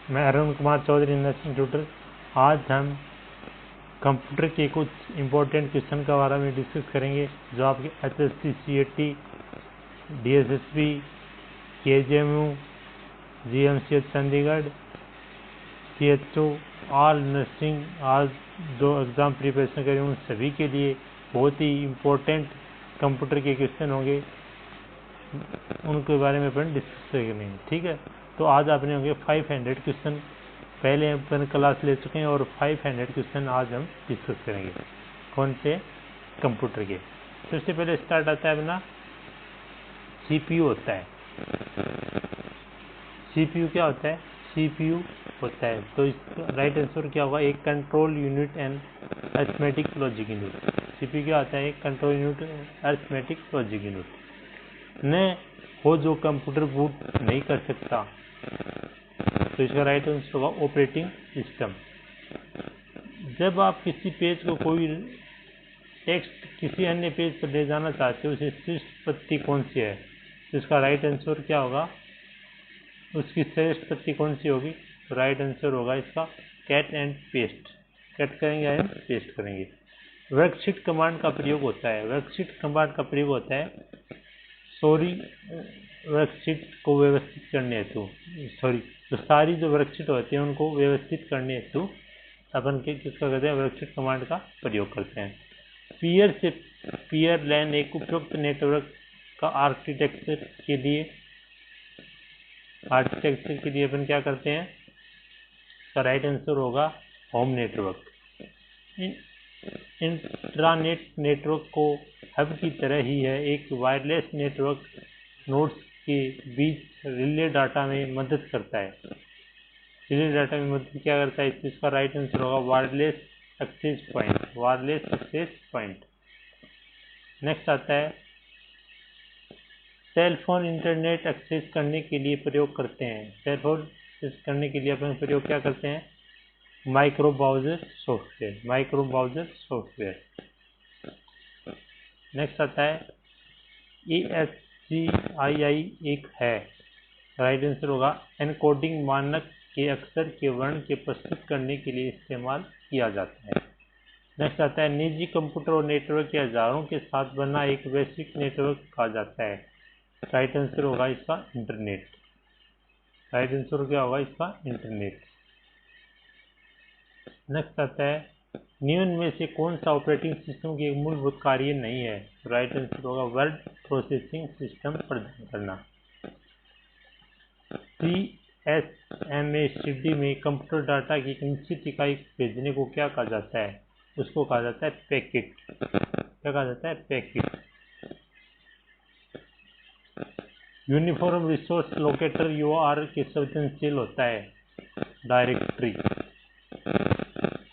मैं Arun Kumar Chaudhary, national tutor. आज हम कंप्यूटर के कुछ इम्पोर्टेंट क्वेश्चन के बारे में डिस्कस करेंगे जो आपके HSC, CAT, DSSB, KJMU, GMCH Chandigarh, CHO, all nursing, आज जो एग्ज़ाम प्रिपरेशन करें उन सभी के लिए बहुत ही इम्पोर्टेंट कंप्यूटर के क्वेश्चन होंगे, उनके बारे में अपन डिस्कस करेंगे। ठीक है, तो आज आपने होंगे 500 क्वेश्चन, पहले अपन क्लास ले चुके हैं और 500 क्वेश्चन आज हम डिस्कस करेंगे। कौन से? कंप्यूटर के। सबसे पहले स्टार्ट आता है अपना CPU होता है। CPU क्या होता है? CPU होता है, तो इसका राइट आंसर क्या होगा? एक control unit and arithmetic logic unit. CPU क्या होता है? एक control unit arithmetic logic unit. न हो जो कंप्यूटर बूट नहीं कर सकता, तो इसका राइट आंसर होगा ऑपरेटिंग सिस्टम। जब आप किसी पेज को कोई टेक्स्ट किसी अन्य पेज पर ले जाना चाहते हो, उसे श्रेष्ठ पत्ती कौन सी है? तो इसका राइट आंसर क्या होगा? उसकी श्रेष्ठ पत्ती कौन सी होगी? तो राइट आंसर होगा इसका कैट एंड पेस्ट। कट करेंगे एंड पेस्ट करेंगे। वर्कशीट कमांड का प्रयोग होता है। वर्कशीट कमांड का प्रयोग होता है वर्कशीट को व्यवस्थित करने हेतु, तो सारी जो वर्कशीट होती है उनको व्यवस्थित करने हेतु अपन किसका करते हैं? वर्कशीट कमांड का प्रयोग करते हैं। पीयर से पीयर लैन एक उपयुक्त नेटवर्क का आर्किटेक्चर के लिए अपन क्या करते हैं? तो राइट आंसर होगा होम नेटवर्क। इंट्रानेट नेटवर्क को हब की तरह ही है, एक वायरलेस नेटवर्क नोड्स के बीच रिले डाटा में मदद करता है। रिले डाटा में मदद क्या करता है? इसका राइट आंसर होगा wireless access point. Wireless access point. Next आता है सेल फोन इंटरनेट एक्सेस करने के लिए प्रयोग करते हैं। सेल फोन एक्सेस करने के लिए अपन प्रयोग क्या करते हैं? Micro browser software. Micro browser software. Next आता है ASCII एक है। राइट आंसर होगा एनकोडिंग मानक के अक्षर के वर्ण के प्रस्तुत करने के लिए इस्तेमाल किया जाता है। नेक्स्ट आता है निजी कंप्यूटर और नेटवर्क के हजारों के साथ बना एक वैश्विक नेटवर्क कहा जाता है। राइट आंसर होगा इसका इंटरनेट। राइट आंसर क्या होगा इसका? इंटरनेट। नेक्स्ट आता है निम्न में से कौन सा ऑपरेटिंग सिस्टम की एक मूलभूत कार्य नहीं है? राइट आंसर होगा वर्ड प्रोसेसिंग सिस्टम प्रदान करना। CSMACD में कंप्यूटर डाटा की एक निश्चित इकाई भेजने को क्या कहा जाता है? उसको कहा जाता है पैकेट। क्या कहा जाता है? Packet. Uniform resource locator URL के संवेदनशील होता है डायरेक्टरी।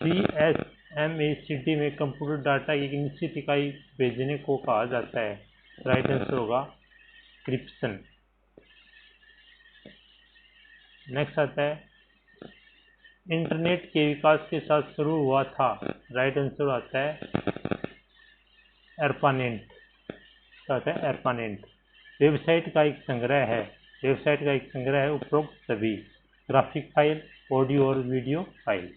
CSMACD में कंप्यूटर डाटा की एक निश्चित इकाई भेजने को कहा जाता है। राइट आंसर होगा क्रिप्शन। नेक्स्ट आता है इंटरनेट के विकास के साथ शुरू हुआ था। राइट आंसर आता है एरपानेट। क्या होता है? एरपानेट। वेबसाइट का एक संग्रह है। वेबसाइट का एक संग्रह है उपरोक्त सभी ग्राफिक फाइल, ऑडियो और वीडियो फाइल।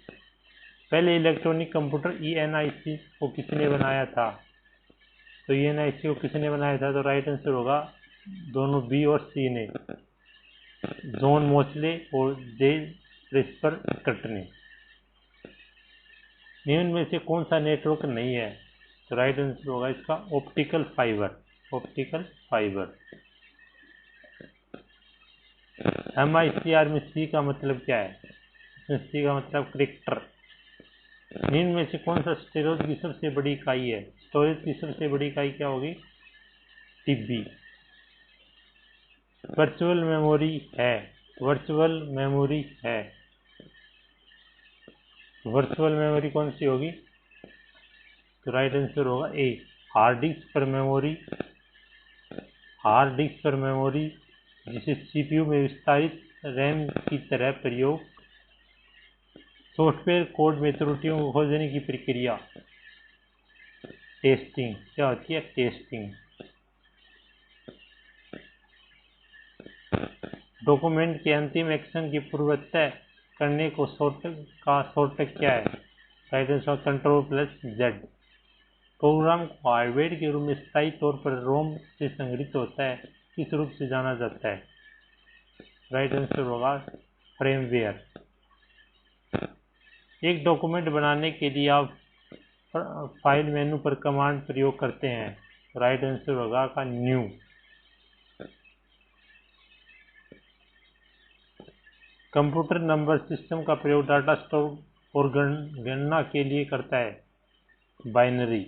पहले इलेक्ट्रॉनिक कंप्यूटर ENIC को किसने बनाया था? तो ENIC को किसने बनाया था? तो राइट आंसर होगा दोनों B और C ने, जॉन मोस्ले और जे प्रेस्पर कट ने। निम्न में से कौन सा नेटवर्क नहीं है? तो राइट आंसर होगा इसका optical fibre. Optical fibre. MICR में C का मतलब क्या है? इसमें C का मतलब क्रिप्टर। निम्न में से कौन सा स्टोरेज की सबसे बड़ी इकाई है? स्टोरेज की सबसे बड़ी इकाई क्या होगी? TB। वर्चुअल मेमोरी है। वर्चुअल मेमोरी है। वर्चुअल मेमोरी कौन सी होगी? तो राइट आंसर होगा A हार्ड डिस्क पर मेमोरी। हार्ड डिस्क पर मेमोरी जिसे CPU में विस्तारित रैम की तरह प्रयोग। सॉफ्टवेयर कोड में त्रुटियों को खोजने की प्रक्रिया टेस्टिंग। क्या होती है? टेस्टिंग। डॉक्यूमेंट के अंतिम एक्शन की पूर्वतः करने को शॉर्टकट क्या है? Right answer Ctrl+Z। प्रोग्राम को हार्डवेयर के रूप में स्थायी तौर पर रोम से संग्रहित होता है, किस रूप से जाना जाता है? राइट आंसर होगा फ्रेमवेयर। एक डॉक्यूमेंट बनाने के लिए आप फाइल मेनू पर कमांड प्रयोग करते हैं, राइट आंसर होगा का न्यू। कंप्यूटर नंबर सिस्टम का प्रयोग डाटा स्टोर और गणना के लिए करता है, बाइनरी।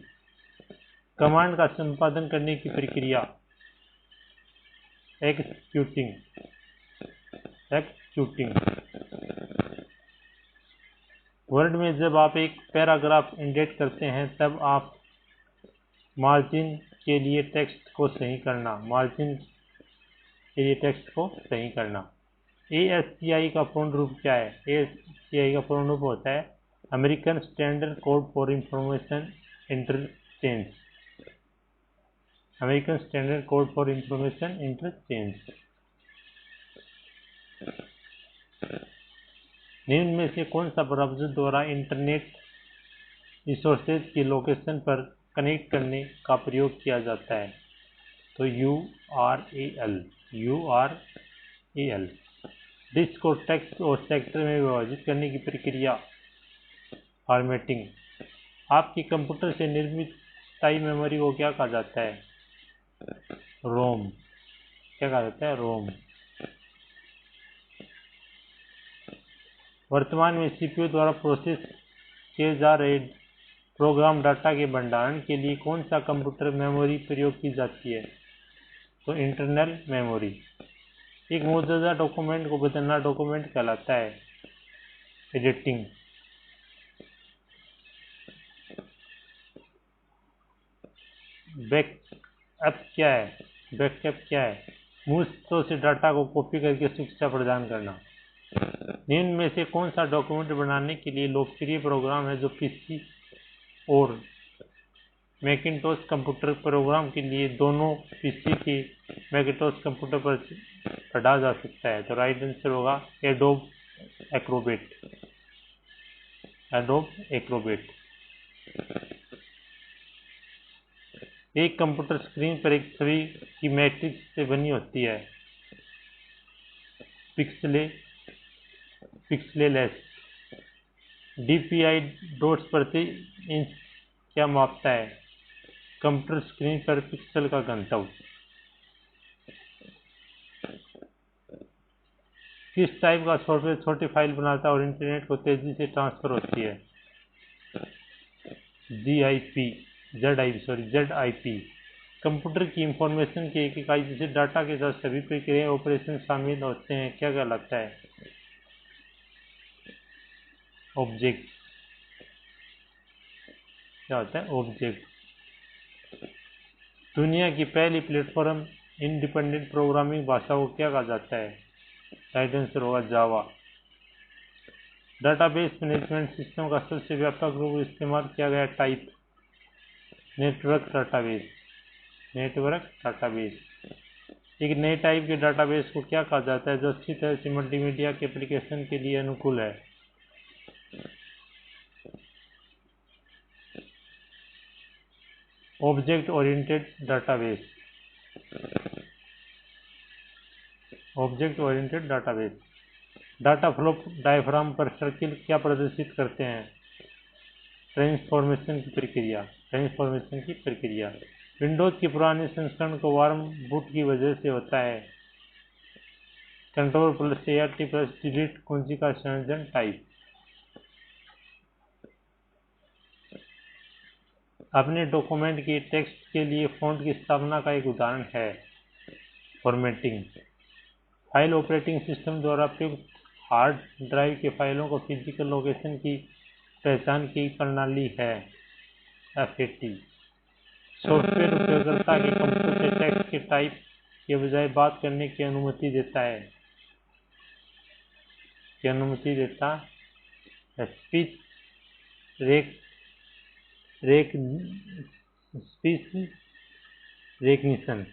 कमांड का संपादन करने की प्रक्रिया, एक्सक्यूटिंग। वर्ड में जब आप एक पैराग्राफ इंडेंट करते हैं तब आप मार्जिन के लिए टेक्स्ट को सही करना। ASCII का पूर्ण रूप क्या है? ASCII का पूर्ण रूप होता है American standard code for information interchange. American standard code for information interchange. निम्न में से कौन सा ब्राउज़र द्वारा इंटरनेट रिसोर्सेज की लोकेशन पर कनेक्ट करने का प्रयोग किया जाता है? तो URL। डिस्क को टेक्स्ट और सेक्टर में विभाजित करने की प्रक्रिया, फॉर्मेटिंग। आपके कंप्यूटर से निर्मित स्थायी मेमोरी को क्या कहा जाता है? रोम। क्या कहा जाता है? रोम। वर्तमान में CPU द्वारा प्रोसेस किए जा रहे प्रोग्राम डाटा के भंडारण के लिए कौन सा कंप्यूटर मेमोरी प्रयोग की जाती है? तो इंटरनल मेमोरी। एक मौजूदा डॉक्यूमेंट को बदलना डॉक्यूमेंट कहलाता है, एडिटिंग। बैकअप क्या है? मूल स्रोत से डाटा को कॉपी करके सुरक्षा प्रदान करना। निम्न में से कौन सा डॉक्यूमेंट बनाने के लिए लोकप्रिय प्रोग्राम है जो PC और मैकिन्टोश कंप्यूटर प्रोग्राम के लिए दोनों PC के मैकिन्टोश कंप्यूटर पर पढ़ा जा सकता है? तो राइट आंसर होगा एडोब एक्रोबैट। एक कंप्यूटर स्क्रीन पर एक छवि की मैट्रिक्स से बनी होती है, पिक्सेलेस। DPI डॉट्स प्रति इंच क्या मापता है? कंप्यूटर स्क्रीन पर पिक्सल का घनत्व। किस टाइप का सॉफ्टवेयर छोटी फाइल बनाता है और इंटरनेट को तेजी से ट्रांसफर होती है? ZIP। कंप्यूटर की इंफॉर्मेशन की एक इकाई जिसे डाटा के साथ सभी प्रक्रिया ऑपरेशन शामिल होते हैं क्या कहलाता है? ऑब्जेक्ट। क्या होता है? ऑब्जेक्ट। दुनिया की पहली प्लेटफॉर्म इंडिपेंडेंट प्रोग्रामिंग भाषा को क्या कहा जाता है? राइट आंसर होगा जावा। डाटाबेस मैनेजमेंट सिस्टम का सबसे व्यापक रूप इस्तेमाल किया गया टाइप, नेटवर्क डाटाबेस। एक नए टाइप के डाटाबेस को क्या कहा जाता है जो अच्छी तरह से मल्टीमीडिया के एप्लीकेशन के लिए अनुकूल है? Object oriented database. Data flow diaphragm पर सर्किल क्या प्रदर्शित करते हैं? ट्रांसफॉर्मेशन की प्रक्रिया। विंडोज की पुराने संस्करण को वार्म बूट की वजह से होता है, Ctrl+ART+डिलीट कुंजी का संयोजन, टाइप। अपने डॉक्यूमेंट के टेक्स्ट के लिए फ़ॉन्ट की स्थापना का एक उदाहरण है, फॉर्मेटिंग। फाइल ऑपरेटिंग सिस्टम द्वारा प्रयुक्त हार्ड ड्राइव के फाइलों को फिजिकल लोकेशन की पहचान की प्रणाली है, FAT। सॉफ्टवेयर उपयोगकर्ता के कंप्यूटर से टेक्स्ट के टाइप के बजाय बात करने की अनुमति देता है, स्पीच रेकग्निशन।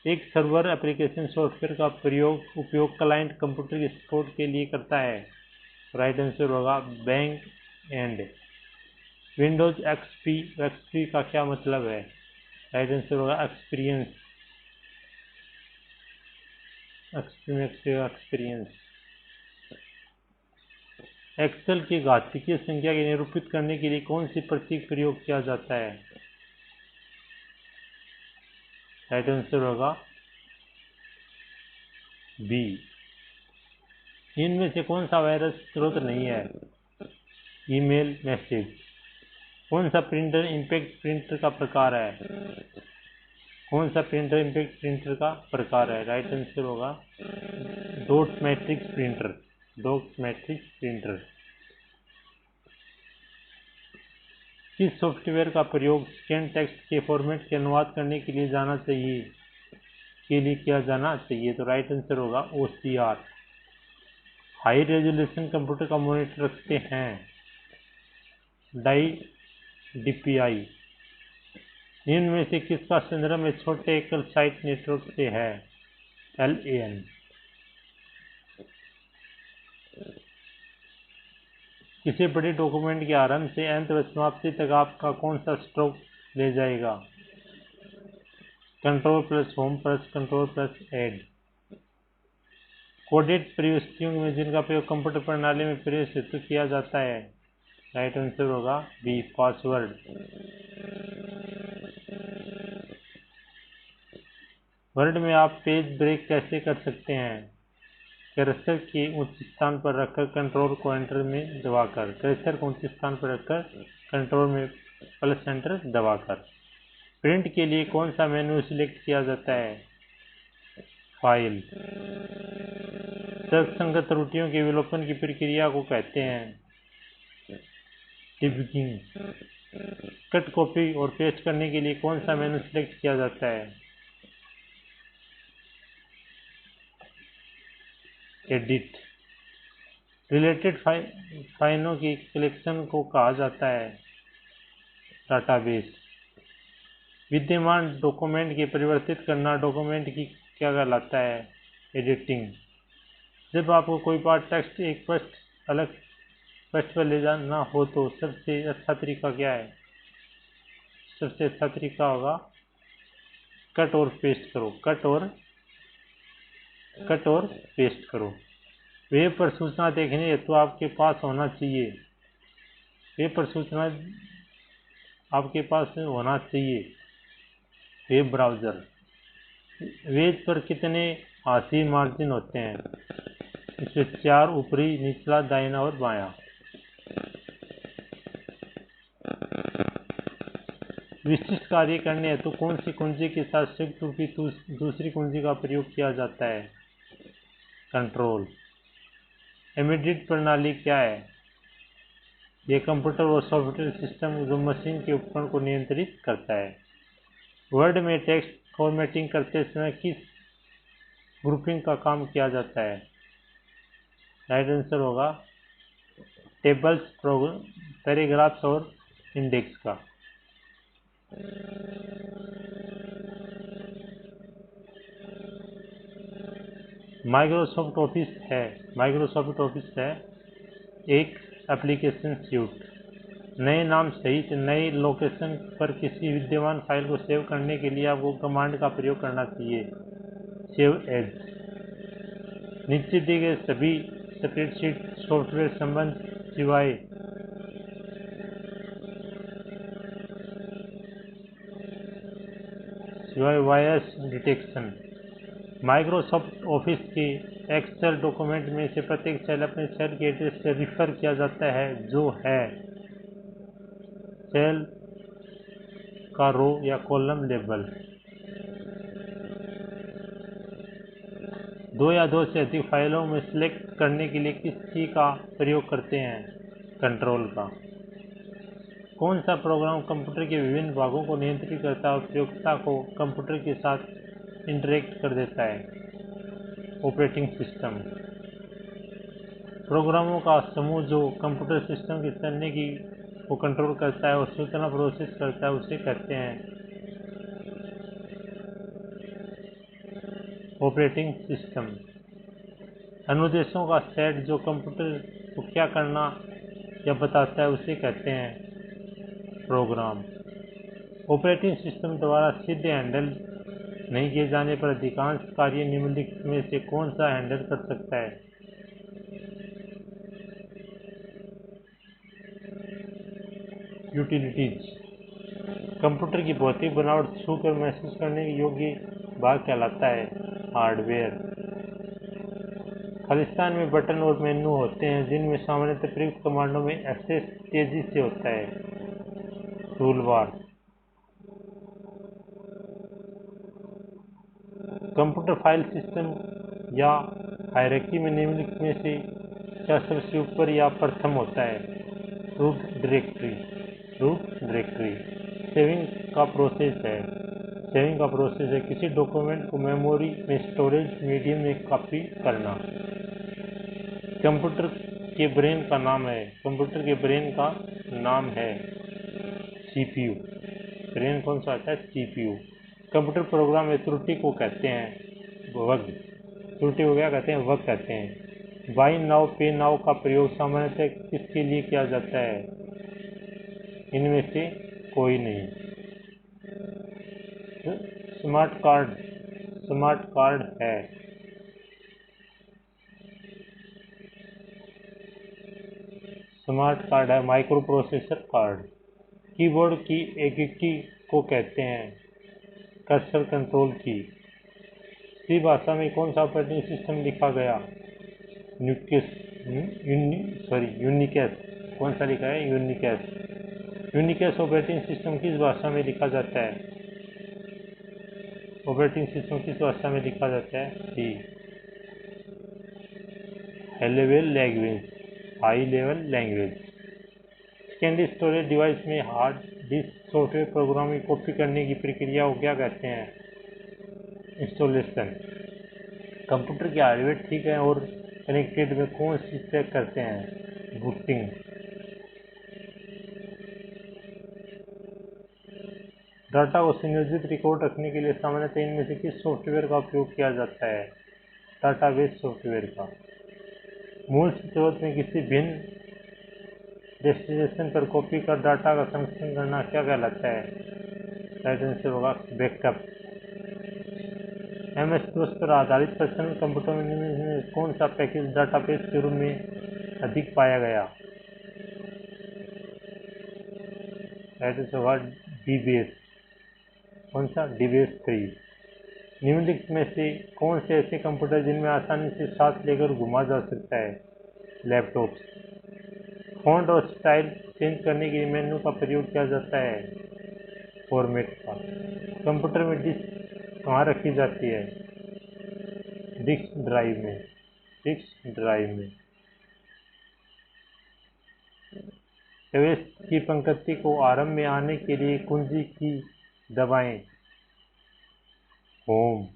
एक सर्वर एप्लीकेशन सॉफ्टवेयर का उपयोग क्लाइंट कंप्यूटर के सपोर्ट के लिए करता है, राइट आंसर होगा बैंक एंड। विंडोज एक्सपी का क्या मतलब है? राइट आंसर होगा एक्सपीरियंस। एक्सपीरियंस। एक्सेल की घातीय संख्या को निरूपित करने के लिए कौन सी प्रतीक प्रयोग किया जाता है? राइट आंसर होगा बी। इनमें से कौन सा वायरस स्रोत नहीं है? Email message. कौन सा प्रिंटर इम्पैक्ट प्रिंटर का प्रकार है? कौन सा प्रिंटर इम्पैक्ट प्रिंटर का प्रकार है? राइट आंसर होगा dot matrix printer. Dot matrix printer. किस सॉफ्टवेयर का प्रयोग स्कैन टेक्स्ट के फॉर्मेट के अनुवाद करने के लिए किया जाना चाहिए? तो राइट आंसर होगा OCR। हाई रेजोल्यूशन कंप्यूटर का मॉनिटर रखते हैं DPI। इनमें से किसका संदर्भ में छोटे एकल साइट नेटवर्क से है? LAN। किसी बड़े डॉक्यूमेंट के आरंभ से अंत व समाप्ति तक आपका कौन सा स्ट्रोक ले जाएगा? Control plus home plus control plus add. Coded प्रविष्टियों में जिनका प्रयोग कंप्यूटर प्रणाली में प्रवेश हेतु किया जाता है? राइट आंसर होगा बी पासवर्ड। वर्ड में आप पेज ब्रेक कैसे कर सकते हैं? कर्सर के उच्च स्थान पर रखकर कंट्रोल को एंटर में दबाकर। कर्सर को उच्च स्थान पर रखकर कंट्रोल में प्लस एंटर दबाकर। प्रिंट के लिए कौन सा मेनू सिलेक्ट किया जाता है? फाइल। तर्कसंगत त्रुटियों के विलोपन की प्रक्रिया को कहते हैं डिबगिंग। कट कॉपी और पेस्ट करने के लिए कौन सा मेनू सिलेक्ट किया जाता है? एडिट। रिलेटेड फाइलों की कलेक्शन को कहा जाता है डाटाबेस। विद्यमान डॉक्यूमेंट की परिवर्तित करना डॉक्यूमेंट की क्या कहलाता है? एडिटिंग। जब आपको कोई पार्ट टेक्स्ट एक पृष्ठ अलग पृष्ठ पर ले जाना हो तो सबसे अच्छा तरीका क्या है? सबसे अच्छा तरीका होगा कट और पेस्ट करो। कट और पेस्ट करो। वेब पर सूचना देखने हेतु आपके पास होना चाहिए। वेब पर सूचना आपके पास होना चाहिए वेब ब्राउज़र। वेब पर कितने हाशिए मार्जिन होते हैं? इसमें 4, ऊपरी, निचला, दाहिना और बायां। विशिष्ट कार्य करने हेतु कौन सी कुंजी के साथ संयुक्त रूप की दूसरी कुंजी का प्रयोग किया जाता है? कंट्रोल। एम्बेडेड प्रणाली क्या है? यह कंप्यूटर और सॉफ्टवेयर सिस्टम जो मशीन के उपकरण को नियंत्रित करता है। वर्ड में टेक्स्ट फॉर्मेटिंग करते समय किस ग्रुपिंग का काम किया जाता है? राइट आंसर होगा टेबल्स, पैराग्राफ्स और इंडेक्स का। माइक्रोसॉफ्ट ऑफिस है एक एप्लीकेशन सूट। नए नाम सहित नए लोकेशन पर किसी विद्यमान फाइल को सेव करने के लिए आपको कमांड का प्रयोग करना चाहिए सेव एज। नीचे दिए गए सभी स्प्रेडशीट सॉफ्टवेयर संबंध सिवाय वायरस डिटेक्शन। माइक्रोसॉफ्ट ऑफिस के एक्सेल डॉक्यूमेंट में से प्रत्येक सेल अपने सेल के एड्रेस से रिफर किया जाता है जो है सेल का रो या कॉलम लेबल। 2 या 2 से अधिक फाइलों में सिलेक्ट करने के लिए किस की का प्रयोग करते हैं? कंट्रोल का। कौन सा प्रोग्राम कंप्यूटर के विभिन्न भागों को नियंत्रित करता है और प्रयोगकर्ता को कंप्यूटर के साथ इंटरेक्ट कर देता है? Operating system. प्रोग्रामों का समूह जो कंप्यूटर सिस्टम के चलने की को कंट्रोल करता है और सूचना प्रोसेस करता है उसे कहते हैं ऑपरेटिंग सिस्टम। अनुदेशों का सेट जो कंप्यूटर को क्या करना या बताता है उसे कहते हैं प्रोग्राम। ऑपरेटिंग सिस्टम द्वारा सीधे हैंडल नहीं किए जाने पर अधिकांश कार्य निम्नलिखित में से कौन सा हैंडल कर सकता है? यूटिलिटीज। कंप्यूटर की भौतिक बनावट छूकर महसूस करने के योग्य भाग कहलाता है हार्डवेयर। खालिस्तान में बटन और मेनू होते हैं जिनमें सामान्यतः प्रयुक्त कमांडों में एक्सेस तेजी से होता है। टूलबार। कंप्यूटर फाइल सिस्टम या हायरार्की में निम्नलिखित में से क्या सबसे ऊपर या प्रथम होता है? Root directory. Root directory saving का प्रोसेस है किसी डॉक्यूमेंट को मेमोरी में स्टोरेज मीडियम में कॉपी करना। कंप्यूटर के ब्रेन का नाम है सीपीयू। ब्रेन कौन सा होता है? सीपीयू। कंप्यूटर प्रोग्राम में त्रुटि को कहते हैं बग। त्रुटि को क्या कहते हैं? बग कहते हैं। बाय नाउ पे नाउ का प्रयोग सामान्यतः किसके लिए किया जाता है? इनमें से कोई नहीं। स्मार्ट कार्ड है। स्मार्ट कार्ड है माइक्रो प्रोसेसर कार्ड। कीबोर्ड की एकीकी को कहते हैं कर्सर कंट्रोल की। सी भाषा में कौन सा ऑपरेटिंग सिस्टम लिखा गया? यूनिकेस। कौन सा लिखा है? यूनिकेस। यूनिकेस ऑपरेटिंग सिस्टम किस भाषा में लिखा जाता है? ऑपरेटिंग सिस्टम किस भाषा में लिखा जाता है? D high level language. Secondary storage device में हार्ड डिस्क सॉफ्टवेयर प्रोग्राम की कॉपी करने की प्रक्रिया को क्या कहते हैं? इंस्टॉलेशन। कंप्यूटर की हार्डवेयर ठीक है और कनेक्टेड में कौन सी चेक करते हैं? बूटिंग। डाटा को संयोजित रिकॉर्ड रखने के लिए सामान्यतः इनमें से किस सॉफ्टवेयर का उपयोग किया जाता है? डाटाबेस सॉफ्टवेयर का। मूल स्रोत में किसी भिन्न डेस्टिनेशन पर कॉपी कर डाटा का संरक्षण करना क्या कहलाता है? राइट आंसर होगा बैकअप। MS-DOS पर आधारित पर्सनल कंप्यूटर में कौन सा पैकेज डाटाबेस के रूप में अधिक पाया गया? राइट आंसर होगा डीबेस। कौन सा? डीबेस 3। निम्नलिखित में से कौन से ऐसे कंप्यूटर जिनमें आसानी से साथ लेकर घुमा जा सकता है? लैपटॉप। फॉन्ट और स्टाइल चेंज करने के लिए मेनू का प्रयोग किया जाता है फॉर्मेट का। कंप्यूटर में डिस्क कहाँ रखी जाती है? डिस्क ड्राइव में। प्रवेश की पंक्ति को आरंभ में आने के लिए कुंजी की दबाएं। होम।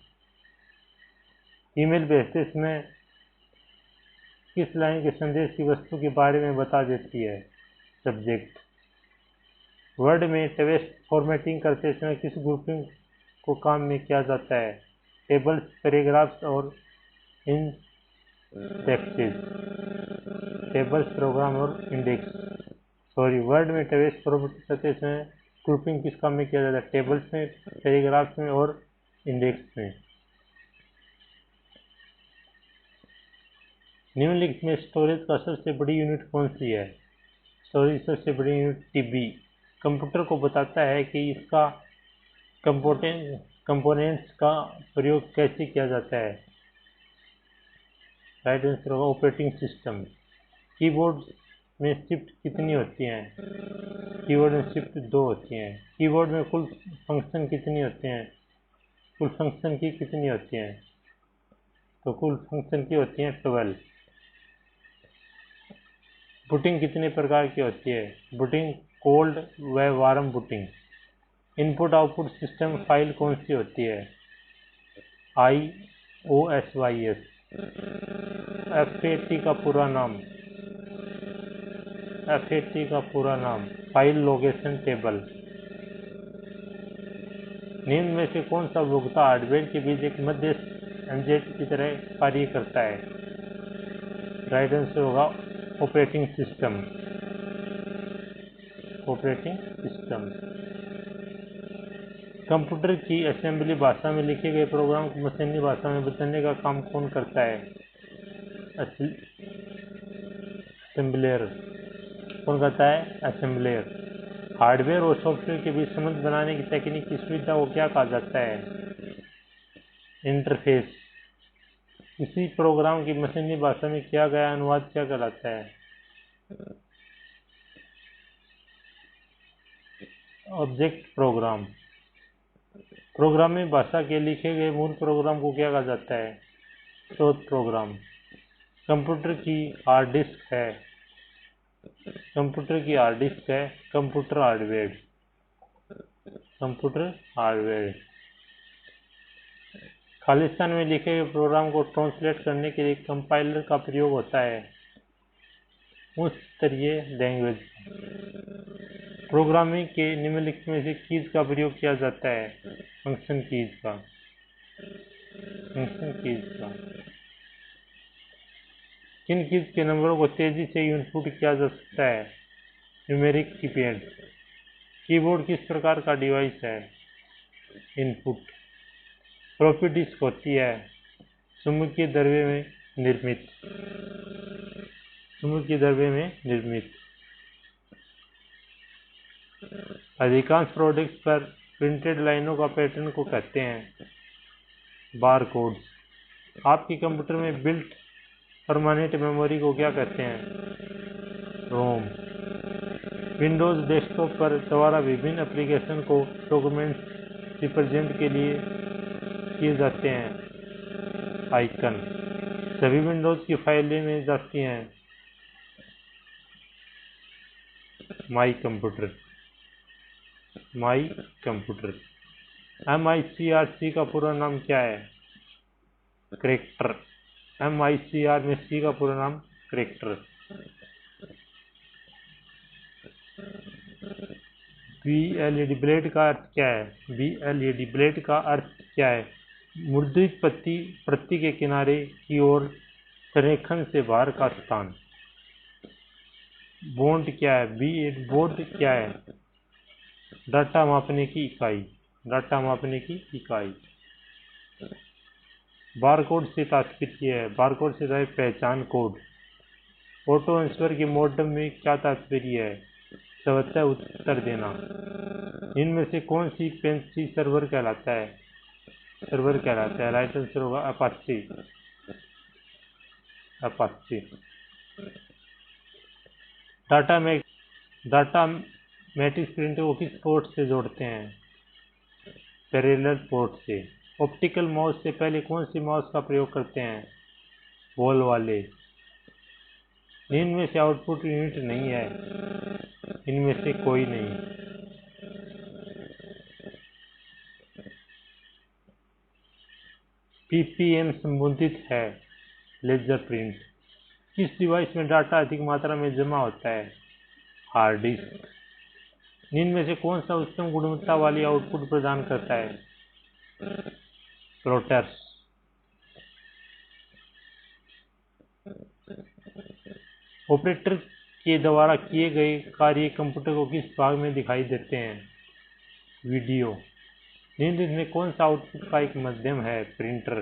ईमेल भेजते समय किस लाइन के संदेश की वस्तु के बारे में बता देती है? सब्जेक्ट। वर्ड में टेक्स्ट फॉर्मेटिंग करते समय किस ग्रुपिंग को काम में किया जाता है? टेबल्स, पैराग्राफ्स और इंडेक्सेस। टेबल्स, प्रोग्राम और इंडेक्स। वर्ड में टेक्स्ट फॉर्मेटिंग करते समय ग्रुपिंग किस काम में किया जाता है? टेबल्स में, पैराग्राफ्स में और इंडेक्स में। निम्नलिखित में स्टोरेज का सबसे बड़ी यूनिट कौन सी है? स्टोरेज सबसे बड़ी यूनिट टीबी। कंप्यूटर को बताता है कि इसका कंपोनेंट्स का प्रयोग कैसे किया जाता है? राइट आंसर होगा ऑपरेटिंग सिस्टम। कीबोर्ड में शिफ्ट कितनी होती हैं? कीबोर्ड में शिफ्ट 2 होती हैं। कीबोर्ड में कुल फंक्शन कितनी होते हैं? कुल फंक्शन की कितनी होती हैं? तो कुल फंक्शन की होती हैं 12। बूटिंग कितने प्रकार की होती है? बूटिंग कोल्ड व warm booting. Input output system file कौन सी होती है? IOSYS। FAT का पूरा नाम फाइल लोकेशन टेबल। निम्न में से कौन सा उपभोक्ता हार्डवेयर के बीच एक मध्यस्थ MZ की तरह कार्य करता है? राइट आंसर होगा operating system. Operating system computer की असेंबली भाषा में लिखे गए प्रोग्राम को मशीनी भाषा में बदलने का काम कौन करता है? असेंबलर। कौन करता है? असेंबलर। हार्डवेयर और सॉफ्टवेयर के बीच संबंध बनाने की तकनीक की सुविधा को क्या कहा जाता है? इंटरफेस। किसी प्रोग्राम की मशीनी भाषा में किया गया अनुवाद क्या कहलाता है? Object programme. प्रोग्रामिंग भाषा के लिखे गए मूल प्रोग्राम को क्या कहा जाता है? स्रोत प्रोग्राम। कंप्यूटर की हार्ड डिस्क है। कंप्यूटर की हार्ड डिस्क है computer hardware. Computer hardware. Khalistan में लिखे गए प्रोग्राम को ट्रांसलेट करने के लिए कंपाइलर का प्रयोग होता है। उच्च स्तरीय लैंग्वेज। प्रोग्रामिंग के निम्नलिखित में से कीज का प्रयोग किया जाता है? फंक्शन कीज का। फंक्शन कीज का। किन कीज के नंबरों को तेजी से इनपुट किया जा सकता है? Numeric keypad. कीबोर्ड किस प्रकार का डिवाइस है? इनपुट। फ्लॉपी डिस्क होती है चुंबकीय द्रव्य में निर्मित। चुंबकीय द्रव्य में निर्मित। अधिकांश प्रोडक्ट्स पर प्रिंटेड लाइनों का पैटर्न को कहते हैं बार कोड्स। आपके कंप्यूटर में बिल्ट परमानेंट मेमोरी को क्या कहते हैं? रोम। विंडोज डेस्कटॉप पर द्वारा विभिन्न एप्लीकेशन को डॉक्यूमेंट्स रिप्रेजेंट के लिए किए जाते हैं आइकन। सभी विंडोज की फाइलें में जाती हैं my computer. My computer. MICR का पूरा नाम क्या है? करेक्टर। MICR में C का पूरा नाम करेक्टर। BLED ब्लेड का अर्थ क्या है? BLED ब्लेड का अर्थ क्या है? मुद्रित प्रति के किनारे की ओर संरेखण से बाहर का स्थान। बॉन्ड क्या है? बोर्ड क्या है? डाटा मापने की इकाई। डाटा मापने की इकाई। बारकोड से तात्पर्य है? बारकोड से पहचान कोड। ऑटो आंसर के मॉडम में क्या तात्पर्य है? स्वतः उत्तर देना। इनमें से कौन सी पेंसी सर्वर कहलाता है? सर्वर कहलाता है। राइट आंसर होगा Apache. Apache. Data matrix printer को किस पोर्ट से जोड़ते हैं? पैरेलल पोर्ट से। ऑप्टिकल माउस से पहले कौन सी माउस का प्रयोग करते हैं? बॉल वाले। इनमें से आउटपुट यूनिट नहीं है? इनमें से कोई नहीं। PPM संबंधित है? Laser print. किस डिवाइस में डाटा अधिक मात्रा में जमा होता है? Hard disk. इनमें से कौन सा उच्चतम गुणवत्ता वाली आउटपुट प्रदान करता है? प्लोटर्स। ऑपरेटर के द्वारा किए गए कार्य कंप्यूटर को किस भाग में दिखाई देते हैं? वीडियो। निम्नलिखित में कौन सा आउटपुट का एक माध्यम है? Printer.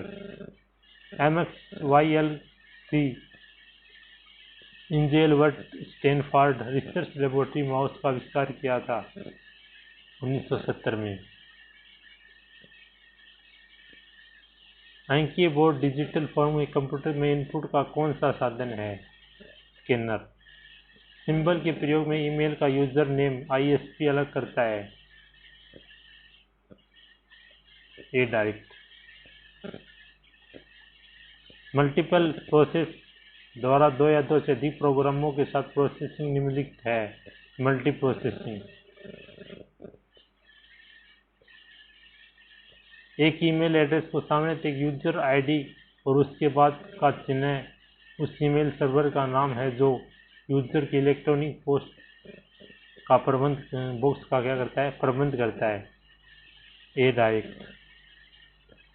MXYLC Engelbart Stanford research laboratory mouse का आविष्कार किया था 1970 में। अंकीय बोर्ड डिजिटल फॉर्म में कंप्यूटर में इनपुट का कौन सा साधन है? स्कैनर। सिंबल के प्रयोग में ईमेल का यूजर नेम ISP अलग करता है? ए डायरेक्ट। मल्टीपल प्रोसेस द्वारा दो या दो से अधिक प्रोग्रामों के साथ प्रोसेसिंग निम्नलिखित है? Multi processing. एक ईमेल एड्रेस को सामने एक यूजर ID और उसके बाद का चिन्ह उस ईमेल सर्वर का नाम है जो यूजर की इलेक्ट्रॉनिक पोस्ट का बॉक्स का क्या करता है? प्रबंध करता है? ए डायरेक्ट।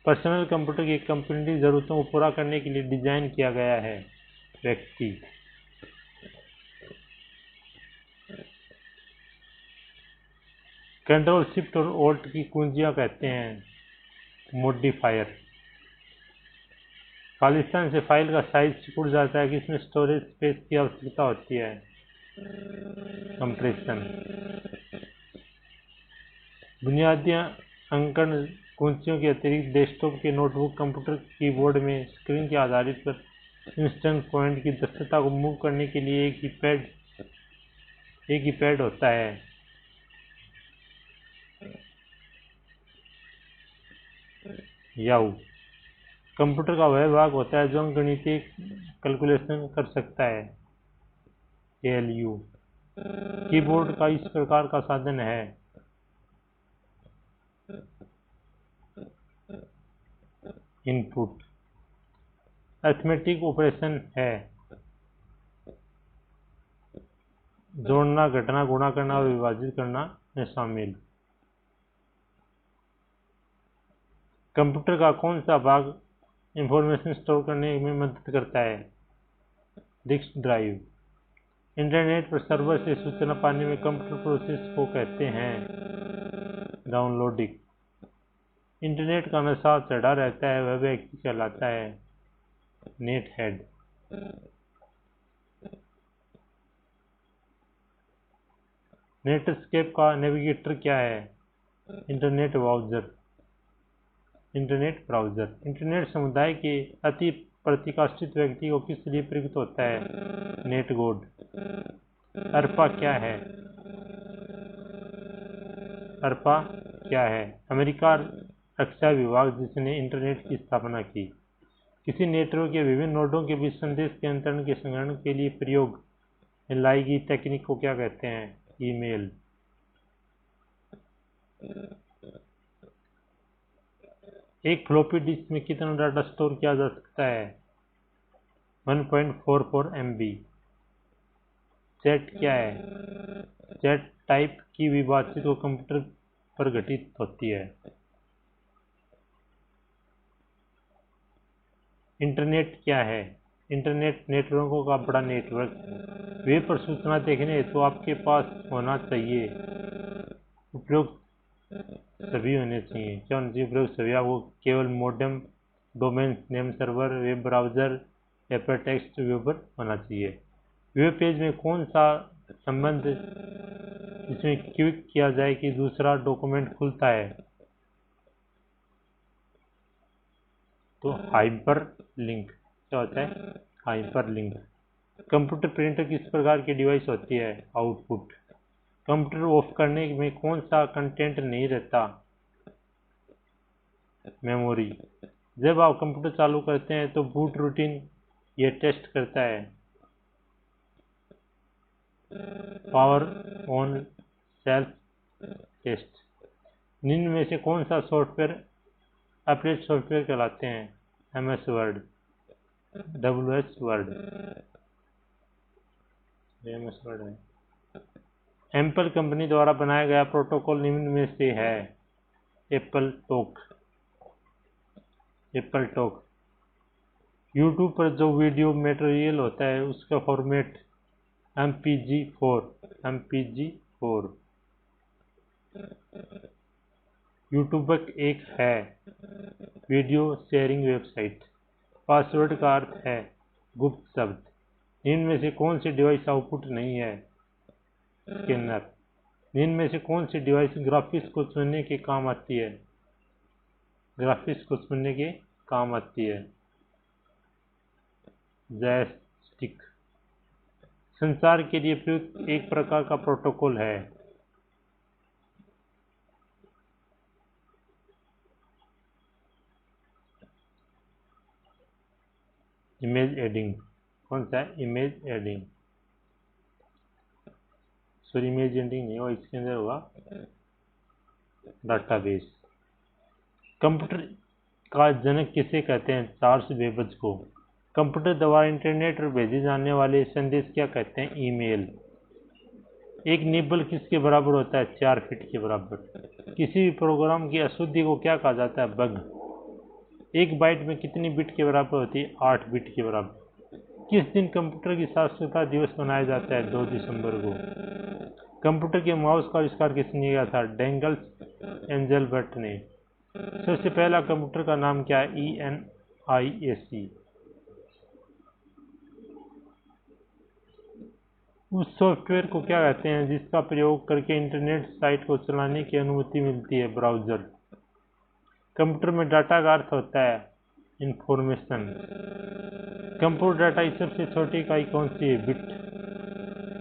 पर्सनल कंप्यूटर की कंप्यूटिंग जरूरतों को पूरा करने के लिए डिजाइन किया गया है? व्यक्ति। कंट्रोल शिफ्ट और ऑल्ट की कुंजियां कहते हैं मॉडिफायर। खालिस्तान से फाइल का साइज सिकुड़ जाता है, किसमें स्टोरेज स्पेस की आवश्यकता होती है, कंप्रेशन। बुनियादी अंकन कुंजियों के अतिरिक्त डेस्कटॉप के नोटबुक कंप्यूटर कीबोर्ड में स्क्रीन के आधारित पर इंस्टेंट पॉइंट की दक्षता को मूव करने के लिए एक ही पैड होता है। याहू कंप्यूटर का वह भाग होता है जो अंकगणितीय कैलकुलेशन कर सकता है। एएलयू कीबोर्ड का इस प्रकार का साधन है। इनपुट अरिथमेटिक ऑपरेशन है, जोड़ना, घटाना, गुणा करना और विभाजित करना में शामिल। कंप्यूटर का कौन सा भाग इंफॉर्मेशन स्टोर करने में मदद करता है, डिस्क ड्राइव। इंटरनेट पर सर्वर से सूचना पाने में कंप्यूटर प्रोसेस को कहते हैं डाउनलोडिंग। इंटरनेट का नशा चढ़ा रहता है वह व्यक्ति कहलाता है नेट हेड। नेटस्केप का नेविगेटर क्या है, इंटरनेट ब्राउज़र। इंटरनेट समुदाय के अति प्रतिष्ठित व्यक्ति को किस लिए प्रयुक्त होता है, नेट गोड। अरपा क्या है, अमेरिका रक्षा विभाग जिसने इंटरनेट की स्थापना की। किसी नेटवर्क के विभिन्न नोडों के बीच संदेश के अंतरण के संग्रहण के लिए प्रयोग में लाई गई तकनीक को क्या कहते हैं, ईमेल। एक फ्लॉपी डिस्क में कितना डाटा स्टोर किया जा सकता है, 1.44 MB। चैट क्या है, चैट टाइप की भी बातचीत को कंप्यूटर पर घटित होती है। इंटरनेट क्या है, इंटरनेट नेटवर्कों का बड़ा नेटवर्क। वेब पर सूचना देखने तो आपके पास होना चाहिए उपयोग सभी होने चाहिए। क्या होना चाहिए, उपयोग सभी। आपको केवल modem, domain name server, web browser, hypertext viewer होना चाहिए। वेब पेज में कौन सा संबंध इसमें क्लिक किया जाए कि दूसरा डॉक्यूमेंट खुलता है, तो हाइपर लिंक। क्या होता है, हाइपर लिंक। कंप्यूटर प्रिंटर किस प्रकार की डिवाइस होती है, आउटपुट। कंप्यूटर ऑफ करने में कौन सा कंटेंट नहीं रहता, मेमोरी। जब आप कंप्यूटर चालू करते हैं तो बूट रूटीन ये टेस्ट करता है, पावर ऑन सेल्फ टेस्ट। निम्न में से कौन सा सॉफ्टवेयर अपडेट सॉफ्टवेयर कहलाते हैं, MS word, WS word, MS word है। एप्पल कंपनी द्वारा बनाया गया प्रोटोकॉल निम्न में से है, एप्पल टॉक। यूट्यूब पर जो वीडियो मटेरियल होता है उसका फॉर्मेट MPG4। यूट्यूब एक है वीडियो शेयरिंग वेबसाइट। पासवर्ड का अर्थ है गुप्त शब्द। निम्न में से कौन सी डिवाइस आउटपुट नहीं है, स्कैनर। निम्न में से कौन सी डिवाइस ग्राफिक्स को चुनने के काम आती है, जॉयस्टिक। संचार के लिए प्रयुक्त एक प्रकार का प्रोटोकॉल है, इमेज एडिंग। कौन सा है, इमेज एडिंग नहीं होगा, इसके अंदर होगा डाटाबेस। कंप्यूटर का जनक किसे कहते हैं, चार्ल्स बेबेज को। कंप्यूटर द्वारा इंटरनेट पर भेजे जाने वाले संदेश क्या कहते हैं, ईमेल। एक निबल किसके बराबर होता है, 4 फीट के बराबर। किसी भी प्रोग्राम की अशुद्धि को क्या कहा जाता है, बग। एक बाइट में कितनी बिट के बराबर होती है, 8 बिट के बराबर। किस दिन कंप्यूटर की साक्षरता दिवस मनाया जाता है, 2 दिसंबर को। कंप्यूटर के माउस का आविष्कार किसने किया था? डैंगल्स एंजलबर्ट ने। सबसे पहला कंप्यूटर का नाम क्या है? ENIAC। उस सॉफ्टवेयर को क्या कहते हैं जिसका प्रयोग करके इंटरनेट साइट को चलाने की अनुमति मिलती है? ब्राउज़र। कंप्यूटर में डाटा का अर्थ होता है इंफॉर्मेशन। कंप्यूटर डाटा की सबसे छोटी इकाई कौन सी है? बिट।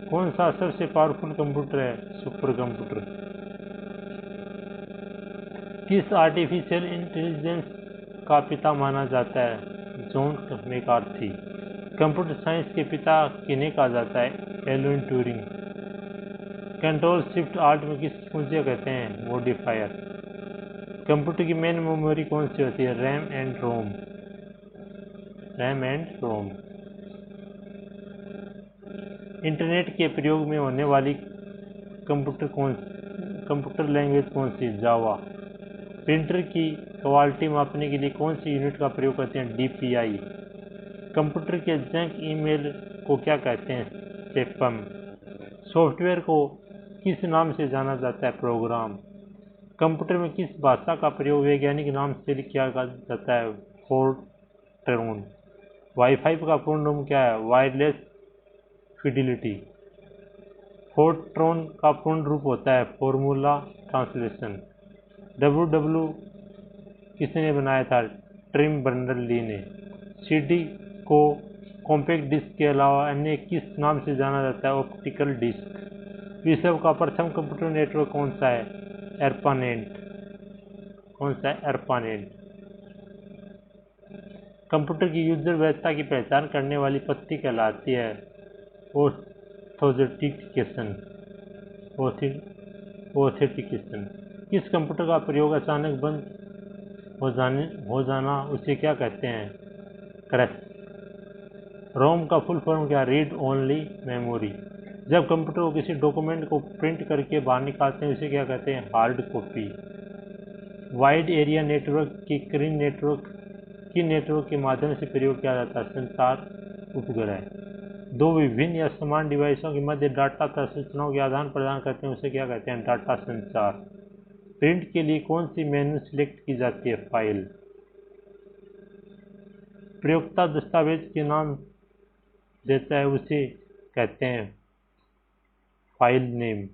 कौन सा सबसे पावरफुल कंप्यूटर है? Super computer. किस आर्टिफिशियल इंटेलिजेंस का पिता माना जाता है? John McCarthy. कंप्यूटर साइंस के पिता किन्हें कहा जाता है? Alan Turing. Control shift alt में किस कुंजी कहते हैं? मॉडिफायर। कंप्यूटर की मेन मेमोरी कौन सी होती है? RAM and ROM. RAM and ROM. Internet के प्रयोग में होने वाली कंप्यूटर लैंग्वेज कौन सी? जावा। प्रिंटर की क्वालिटी मापने के लिए कौन सी यूनिट का प्रयोग करते हैं? DPI। कंप्यूटर के जंक ईमेल को क्या कहते हैं? स्पैम। सॉफ्टवेयर को किस नाम से जाना जाता है? प्रोग्राम। कंप्यूटर में किस भाषा का प्रयोग वैज्ञानिक नाम से किया जाता है? फोर्ट्रॉन। वाईफाई का पूर्ण नाम क्या है? Wireless fidelity. फोर्ट्रॉन का पूर्ण रूप होता है फॉर्मूला ट्रांसलेशन। WW किसने बनाया था? ट्रिम बर्नर-ली ने। CD को कॉम्पैक्ट डिस्क के अलावा अन्य किस नाम से जाना जाता है? Optical disk. विश्व का प्रथम कंप्यूटर नेटवर्क कौन सा है? ARPANET। कौन सा है? ARPANET। कंप्यूटर की यूजर वैधता की पहचान करने वाली पत्ती कहलाती है ऑथेंटिकेशन। ऑथेंटिकेशन। किस कंप्यूटर का प्रयोग अचानक बंद हो जाना उसे क्या कहते हैं? क्रैश। रोम का फुल फॉर्म क्या? Read only memory. जब कंप्यूटर को किसी डॉक्यूमेंट को प्रिंट करके बाहर निकालते हैं उसे क्या कहते हैं? Hard copy. Wide area network की किन नेटवर्क के माध्यम से प्रयोग किया जाता है? संचार उपग्रह। दो विभिन्न या समान डिवाइसों के मध्य डाटा तथा सूचनाओं के आदान प्रदान करते हैं उसे क्या कहते हैं? डाटा संचार। प्रिंट के लिए कौन सी मेनू सिलेक्ट की जाती है? फाइल। प्रयोक्ता दस्तावेज के नाम देता है उसे कहते हैं फाइल नेम।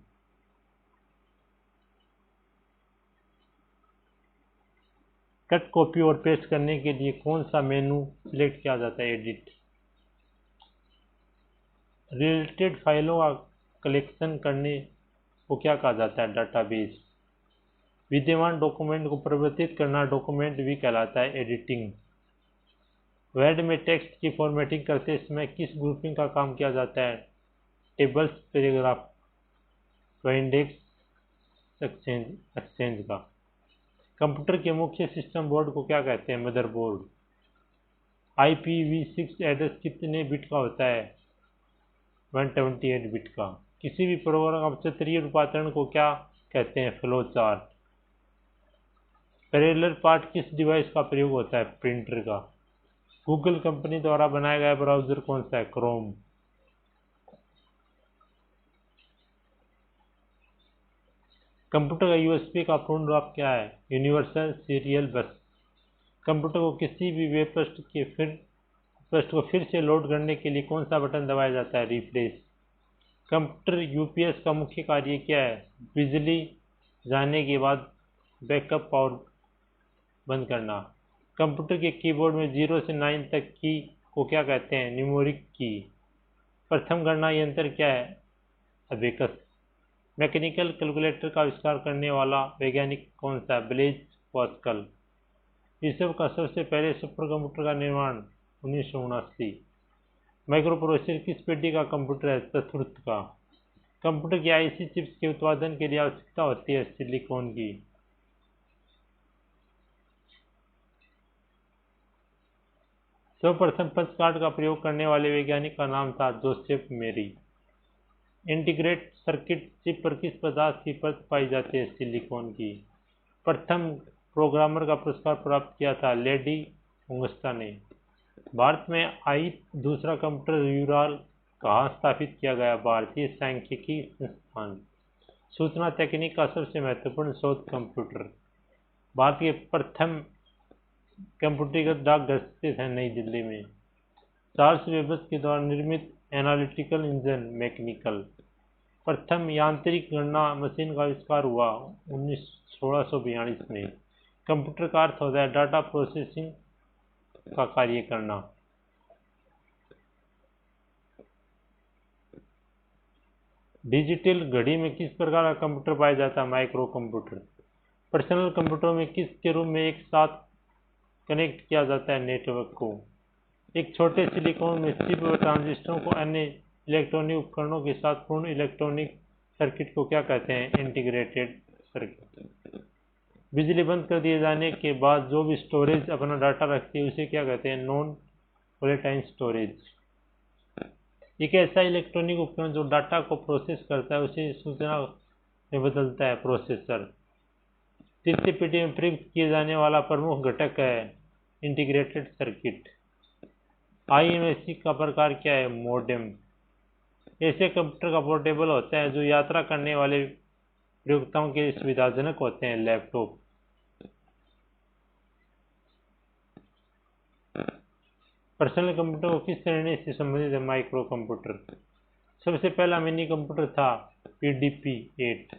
कट, कॉपी और पेस्ट करने के लिए कौन सा मेनू सिलेक्ट किया जाता है? एडिट। रिलेटेड फाइलों का कलेक्शन करने को क्या कहा जाता है? डाटाबेस। विद्यमान डॉक्यूमेंट को परिवर्तित करना डॉक्यूमेंट भी कहलाता है एडिटिंग। वर्ड में टेक्स्ट की फॉर्मेटिंग करते समय किस ग्रुपिंग का काम किया जाता है? टेबल्स, पैराग्राफ व इंडेक्स एक्सचेंज का। कंप्यूटर के मुख्य सिस्टम बोर्ड को क्या कहते हैं? मदरबोर्ड। IPv6 एड्रेस कितने बिट का होता है? 128 बिट का। किसी भी प्रोग्राम का चक्रीय रूपांतरण को क्या कहते हैं? Flow chart. पैरेलल पार्ट किस डिवाइस का प्रयोग होता है? प्रिंटर का। गूगल कंपनी द्वारा बनाया गया ब्राउज़र कौन सा है? क्रोम। कंप्यूटर का USB का पूर्ण रूप क्या है? यूनिवर्सल सीरियल बस। कंप्यूटर को किसी भी वेब पृष्ठ को फिर से लोड करने के लिए कौन सा बटन दबाया जाता है? रिफ्रेश। कंप्यूटर UPS का मुख्य कार्य क्या है? बिजली जाने के बाद बैकअप पावर बंद करना। कंप्यूटर के कीबोर्ड में 0 से 9 तक की को क्या कहते हैं? न्यूमेरिक की। प्रथम गणना यंत्र क्या है? अबेकस। मैकेनिकल कैलकुलेटर का आविष्कार करने वाला वैज्ञानिक कौन सा है? Blaise Pascal. विश्व का सबसे पहले सुपर कंप्यूटर का निर्माण 1979। माइक्रो प्रोसेसर किस पीढ़ी का कंप्यूटर है? चतुर्थ का। कंप्यूटर की IC चिप्स के उत्पादन के लिए आवश्यकता होती है सिलिकॉन की। सर्वप्रथम पंच कार्ड का प्रयोग करने वाले वैज्ञानिक का नाम था जोसेफ मेरी। इंटीग्रेटेड सर्किट चिप पर किस पदार्थ की परत पाई जाती है? सिलिकॉन की। प्रथम प्रोग्रामर का पुरस्कार प्राप्त किया था लेडी ओंगस्टा ने। भारत में दूसरा कंप्यूटर यूराल कहाँ स्थापित किया गया? भारतीय सांख्यिकी संस्थान। सूचना तकनीक का सबसे महत्वपूर्ण शोध कंप्यूटर। भारत के प्रथम कंप्यूटरीकृत डाकघर स्थित है नई दिल्ली में। चार्ल्स वेबस के द्वारा निर्मित एनालिटिकल इंजन मैकेनिकल। प्रथम यांत्रिक गणना मशीन का आविष्कार हुआ 1642 में। कंप्यूटर का अर्थ होता है डाटा प्रोसेसिंग का कार्य करना। डिजिटल घड़ी में किस प्रकार का कंप्यूटर पाया जाता है? Micro computer. पर्सनल कंप्यूटरों में किसके रूप में एक साथ कनेक्ट किया जाता है? नेटवर्क को। एक छोटे सिलिकॉन में चिप व ट्रांजिस्टरों को अन्य इलेक्ट्रॉनिक उपकरणों के साथ पूर्ण इलेक्ट्रॉनिक सर्किट को क्या कहते हैं? Integrated circuit. बिजली बंद कर दिए जाने के बाद जो भी स्टोरेज अपना डाटा रखती है उसे क्या कहते हैं? Non volatile storage. एक ऐसा इलेक्ट्रॉनिक उपकरण जो डाटा को प्रोसेस करता है उसे सूचना में बदलता है, प्रोसेसर। तृतीय पीढ़ी में प्रयुक्त किए जाने वाला प्रमुख घटक है इंटीग्रेटेड सर्किट। IMSC का प्रकार क्या है? मॉडेम। ऐसे कंप्यूटर का पोर्टेबल होता है जो यात्रा करने वाले प्रयोक्ताओं के सुविधाजनक होते हैं, लैपटॉप। पर्सनल कंप्यूटर को किस श्रेणी से संबंधित है? Micro computer. सबसे पहला मिनी कंप्यूटर था PDP-8।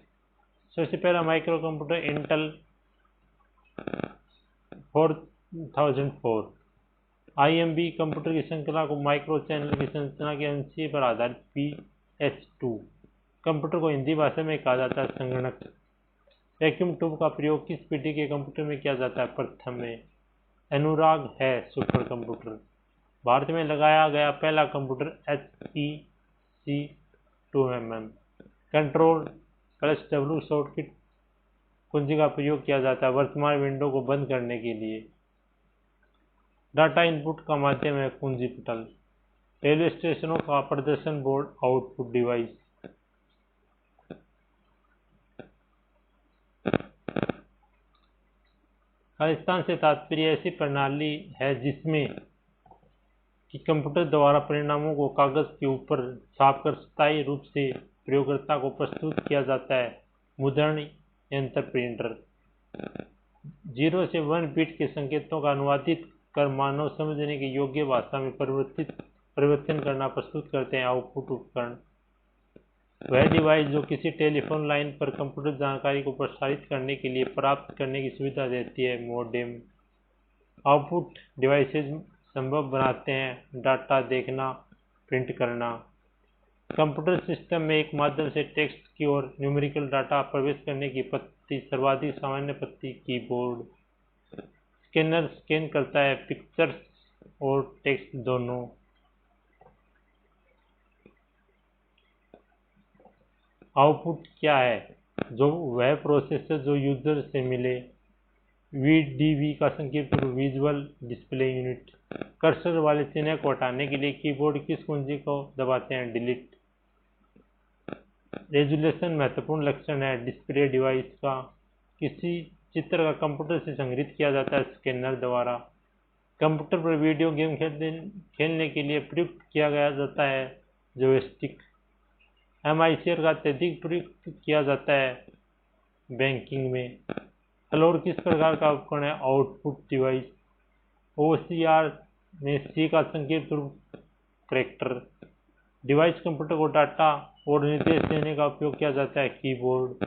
सबसे पहला micro computer Intel 4004। IMB computer की श्रृंखला को माइक्रो चैनल की संरचना के अंशीय पर आधारित PS2। कंप्यूटर को हिंदी भाषा में कहा जाता है संगणक। वैक्यूम ट्यूब का प्रयोग किस पीढ़ी के कंप्यूटर में किया जाता है? प्रथम में। अनुराग है सुपर कंप्यूटर। भारत में लगाया गया पहला computer HEC 2mm। Control +W shortcut कुंजी का प्रयोग किया जाता है वर्तमान विंडो को बंद करने के लिए। डाटा इनपुट का माध्यम है कुंजी पटल। रेलवे स्टेशनों का प्रदर्शन बोर्ड आउटपुट डिवाइस। खालिस्तान से तात्पर्य ऐसी प्रणाली है जिसमें कि कंप्यूटर द्वारा परिणामों को कागज के ऊपर छापकर स्थायी रूप से प्रयोगकर्ता को प्रस्तुत किया जाता है। मुद्रण यंत्र प्रिंटर। 0 से 1 बिट के संकेतों का अनुवादित कर मानव समझने के योग्य भाषा में परिवर्तन करना प्रस्तुत करते हैं आउटपुट उपकरण। वह डिवाइस जो किसी टेलीफोन लाइन पर कंप्यूटर जानकारी को प्रसारित करने के लिए प्राप्त करने की सुविधा देती है, मॉडेम। आउटपुट डिवाइसेज संभव बनाते हैं डाटा देखना, प्रिंट करना। कंप्यूटर सिस्टम में एक माध्यम से टेक्स्ट की और न्यूमेरिकल डाटा प्रवेश करने की पद्धति सर्वाधिक सामान्य पद्धति कीबोर्ड। स्कैनर स्कैन करता है पिक्चर्स और टेक्स्ट दोनों। आउटपुट क्या है? जो वह प्रोसेसर जो यूजर से मिले। VDV का संक्षिप्त रूप विजुअल डिस्प्ले यूनिट। कर्सर वाले चिन्ह को हटाने के लिए कीबोर्ड किस कुंजी को दबाते हैं? डिलीट। रेजुलेशन महत्वपूर्ण लक्षण है डिस्प्ले डिवाइस का। किसी चित्र का कंप्यूटर से संग्रहित किया जाता है स्कैनर द्वारा। कंप्यूटर पर वीडियो गेम खेलने के लिए प्रयुक्त किया जाता है जॉयस्टिक। MICR का अत्यधिक प्रयुक्त किया जाता है बैंकिंग में। फ्लोर किस प्रकार का उपकरण है? Output device. OCR में C का संक्षिप्त रूप करैक्टर। डिवाइस कंप्यूटर को डाटा और निर्देश देने का उपयोग किया जाता है कीबोर्ड।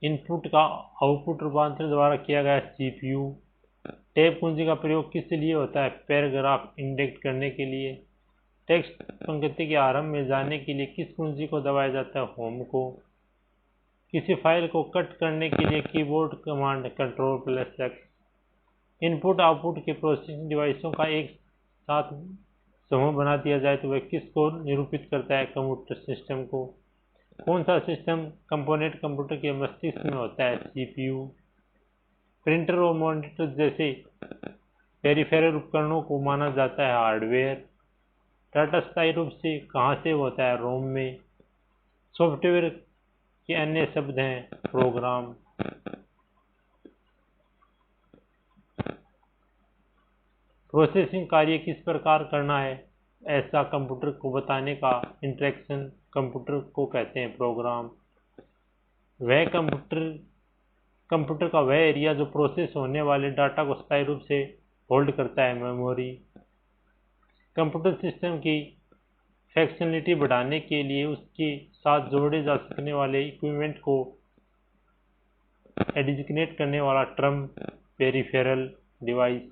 इनपुट का आउटपुट रूपांतरण द्वारा किया गया CPU। टैब कुंजी का प्रयोग किस लिए होता है? पैराग्राफ इंडेक्स करने के लिए। टेक्स्ट पंक्ति के आरंभ में जाने के लिए किस कुंजी को दबाया जाता है? होम को। किसी फाइल को कट करने के लिए keyboard command Ctrl+X। Input output के प्रोसेसिंग डिवाइसों का एक साथ समूह बना दिया जाए तो वह किसको निरूपित करता है? कंप्यूटर सिस्टम को। कौन सा सिस्टम कंपोनेंट कंप्यूटर के मस्तिष्क में होता है? CPU। प्रिंटर और मॉनिटर जैसे पेरिफेरल उपकरणों को माना जाता है हार्डवेयर। डाटा स्थायी रूप से कहाँ सेव होता है? रोम में। सॉफ्टवेयर के अन्य शब्द हैं प्रोग्राम। प्रोसेसिंग कार्य किस प्रकार करना है? ऐसा कंप्यूटर को बताने का इंटरेक्शन कंप्यूटर को कहते हैं प्रोग्राम। वह कंप्यूटर का वह एरिया जो प्रोसेस होने वाले डाटा को स्थायी रूप से होल्ड करता है, मेमोरी। कंप्यूटर सिस्टम की फ्लेक्सिबिलिटी बढ़ाने के लिए उसके साथ जोड़े जा सकने वाले इक्विपमेंट को डेजिग्नेट करने वाला term peripheral device.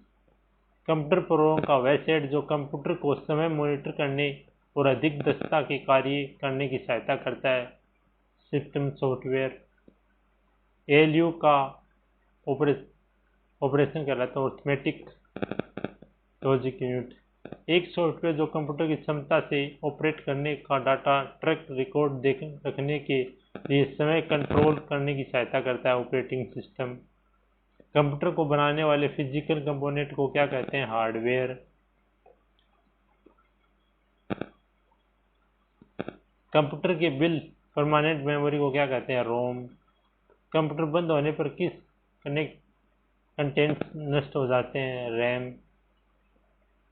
Computer program का वह सेट जो कंप्यूटर को समय मॉनिटर करने और अधिक दक्षता के कार्य करने की सहायता करता है, सिस्टम सॉफ्टवेयर। एएलयू का ऑपरेशन कहलाता है अरिथमेटिक लॉजिक यूनिट। एक सॉफ्टवेयर जो कंप्यूटर की क्षमता से ऑपरेट करने का डाटा ट्रैक रिकॉर्ड रखने के लिए समय कंट्रोल करने की सहायता करता है, ऑपरेटिंग सिस्टम। कंप्यूटर को बनाने वाले फिजिकल कंपोनेंट को क्या कहते हैं, हार्डवेयर। कंप्यूटर के बिल परमानेंट मेमोरी को क्या कहते हैं, रोम। कंप्यूटर बंद होने पर किस कंटेंट्स नष्ट हो जाते हैं, रैम।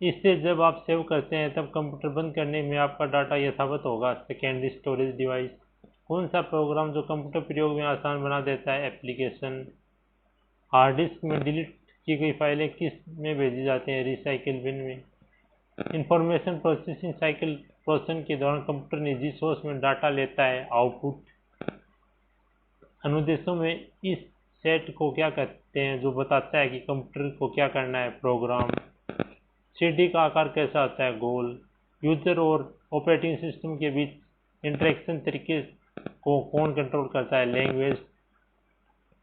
इससे जब आप सेव करते हैं तब कंप्यूटर बंद करने में आपका डाटा यथावत होगा, सेकेंडरी स्टोरेज डिवाइस। कौन सा प्रोग्राम जो कंप्यूटर प्रयोग में आसान बना देता है, एप्लीकेशन। हार्ड डिस्क में डिलीट की गई फाइलें किस में भेजी जाती हैं, रिसाइकिल बिन में। इंफॉर्मेशन प्रोसेसिंग साइकिल प्रोसेसिंग के दौरान कंप्यूटर निजी सोर्स में डाटा लेता है, आउटपुट। अनुदेशों में इस सेट को क्या कहते हैं जो बताता है कि कंप्यूटर को क्या करना है, प्रोग्राम। सीडी का आकार कैसा होता है, गोल। यूजर और ऑपरेटिंग सिस्टम के बीच इंटरेक्शन तरीके को कौन कंट्रोल करता है, लैंग्वेज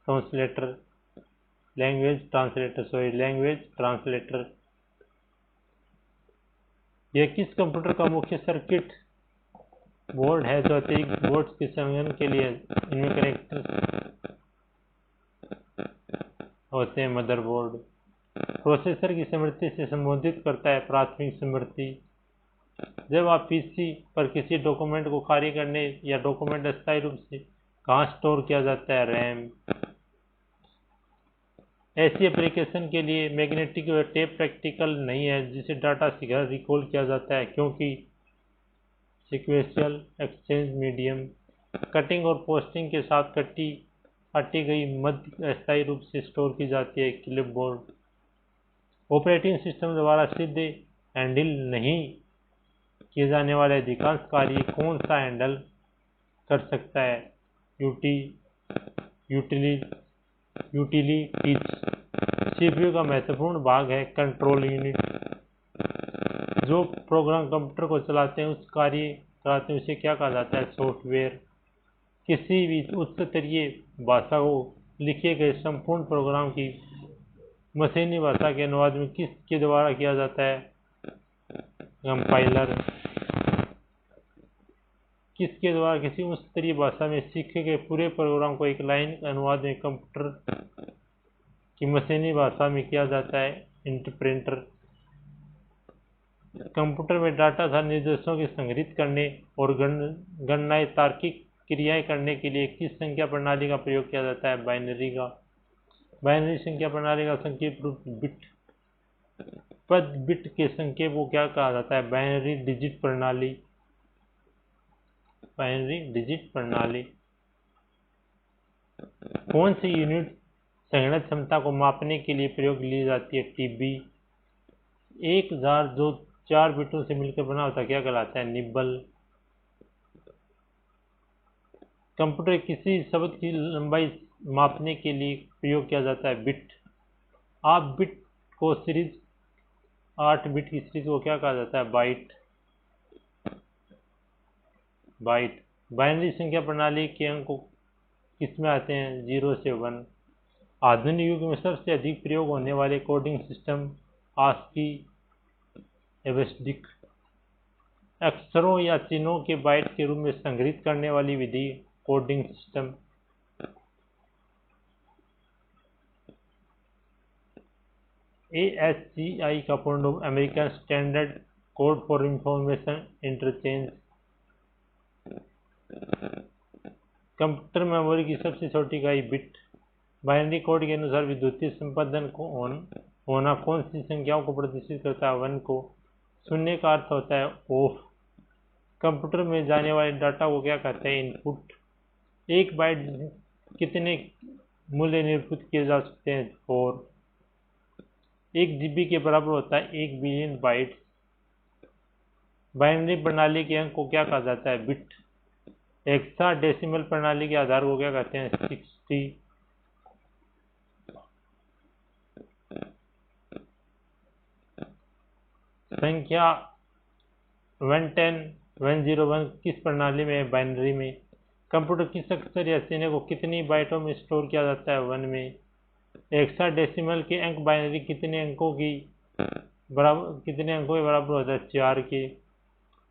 ट्रांसलेटर। यह किस कंप्यूटर का मुख्य सर्किट बोर्ड है जो अतिरिक्त बोर्ड्स के संयोजन के लिए इनमें कनेक्टर होते हैं, मदरबोर्ड। प्रोसेसर की स्मृति से संबोधित करता है, प्राथमिक स्मृति। जब आप पीसी पर किसी डॉक्यूमेंट को कार्य करने या डॉक्यूमेंट अस्थायी रूप से कहाँ स्टोर किया जाता है, रैम। ऐसी एप्लीकेशन के लिए मैग्नेटिक टेप प्रैक्टिकल नहीं है जिसे डाटा शीघ्र रिकॉल किया जाता है क्योंकि सीक्वेंशियल एक्सचेंज मीडियम। कटिंग और पोस्टिंग के साथ काटी गई मध्य अस्थायी रूप से स्टोर की जाती है, क्लिपबोर्ड। ऑपरेटिंग सिस्टम द्वारा सीधे हैंडल नहीं किए जाने वाले अधिकांश कार्य कौन सा हैंडल कर सकता है, यूटिलिटीज। सीपीयू का महत्वपूर्ण भाग है, कंट्रोल यूनिट। जो प्रोग्राम कंप्यूटर को चलाते हैं उसे क्या कहा जाता है, सॉफ्टवेयर। किसी भी उच्च स्तरीय भाषा को लिखे गए संपूर्ण प्रोग्राम की मशीनी भाषा के अनुवाद में किसके द्वारा किया जाता है, कंपाइलर। किसके द्वारा किसी उच्च स्तरीय भाषा में सीखे गए पूरे प्रोग्राम को एक लाइन अनुवाद में कंप्यूटर की मशीनी भाषा में किया जाता है, इंटरप्रेटर। कंप्यूटर में डाटा था निर्देशों की संग्रहित करने और गणनाएं तार्किक क्रियाएं करने के लिए किस संख्या प्रणाली का प्रयोग किया जाता है, बाइनरी का। बाइनरी संख्या प्रणाली का संक्षिप्त रूप बिट। पद बिट के संकेत को क्या कहा जाता है, बाइनरी डिजिट प्रणाली। कौन सी यूनिट संगणक क्षमता को मापने के लिए प्रयोग ली जाती है, टीबी। एक जार जो 4 बिटों से मिलकर बना होता है क्या कहलाता है, निब्बल। कंप्यूटर किसी शब्द की लंबाई मापने के लिए प्रयोग किया जाता है, बिट। आप बिट को सीरीज 8 बिट की सीरीज को क्या कहा जाता है, बाइट। बाइनरी संख्या प्रणाली के अंक किसमें आते हैं, 0 से 1। आधुनिक युग में सबसे अधिक प्रयोग होने वाले कोडिंग सिस्टम, आस्की, एबेसिक। अक्षरों या चिन्हों के बाइट के रूप में संग्रहित करने वाली विधि, कोडिंग सिस्टम। ASCII का पूर्ण रूप American standard code for information interchange. Computer memory की सबसे छोटी इकाई बिट। बाइनरी कोड के अनुसार विद्युतीय संपादन होना कौन सी संख्याओं को प्रदर्शित करता है, 1 को। शून्य का अर्थ होता है ऑफ। कंप्यूटर में जाने वाले डाटा को क्या कहते हैं? इनपुट। एक बाइट कितने मूल्य निरूपित किए जा सकते हैं? 4। 1 GB के बराबर होता है 1 बिलियन बाइट। बाइनरी प्रणाली के अंक को क्या कहा जाता है? बिट। हेक्साडेसिमल प्रणाली के आधार को क्या कहते हैं? 60। संख्या 110 101 किस प्रणाली में है? बाइनरी में। कंप्यूटर किस अक्षर या चिन्ह को कितनी बाइटों में स्टोर किया जाता है? 1 में। हेक्साडेसिमल के अंक बाइनरी कितने अंकों के बराबर होता है? 4 के।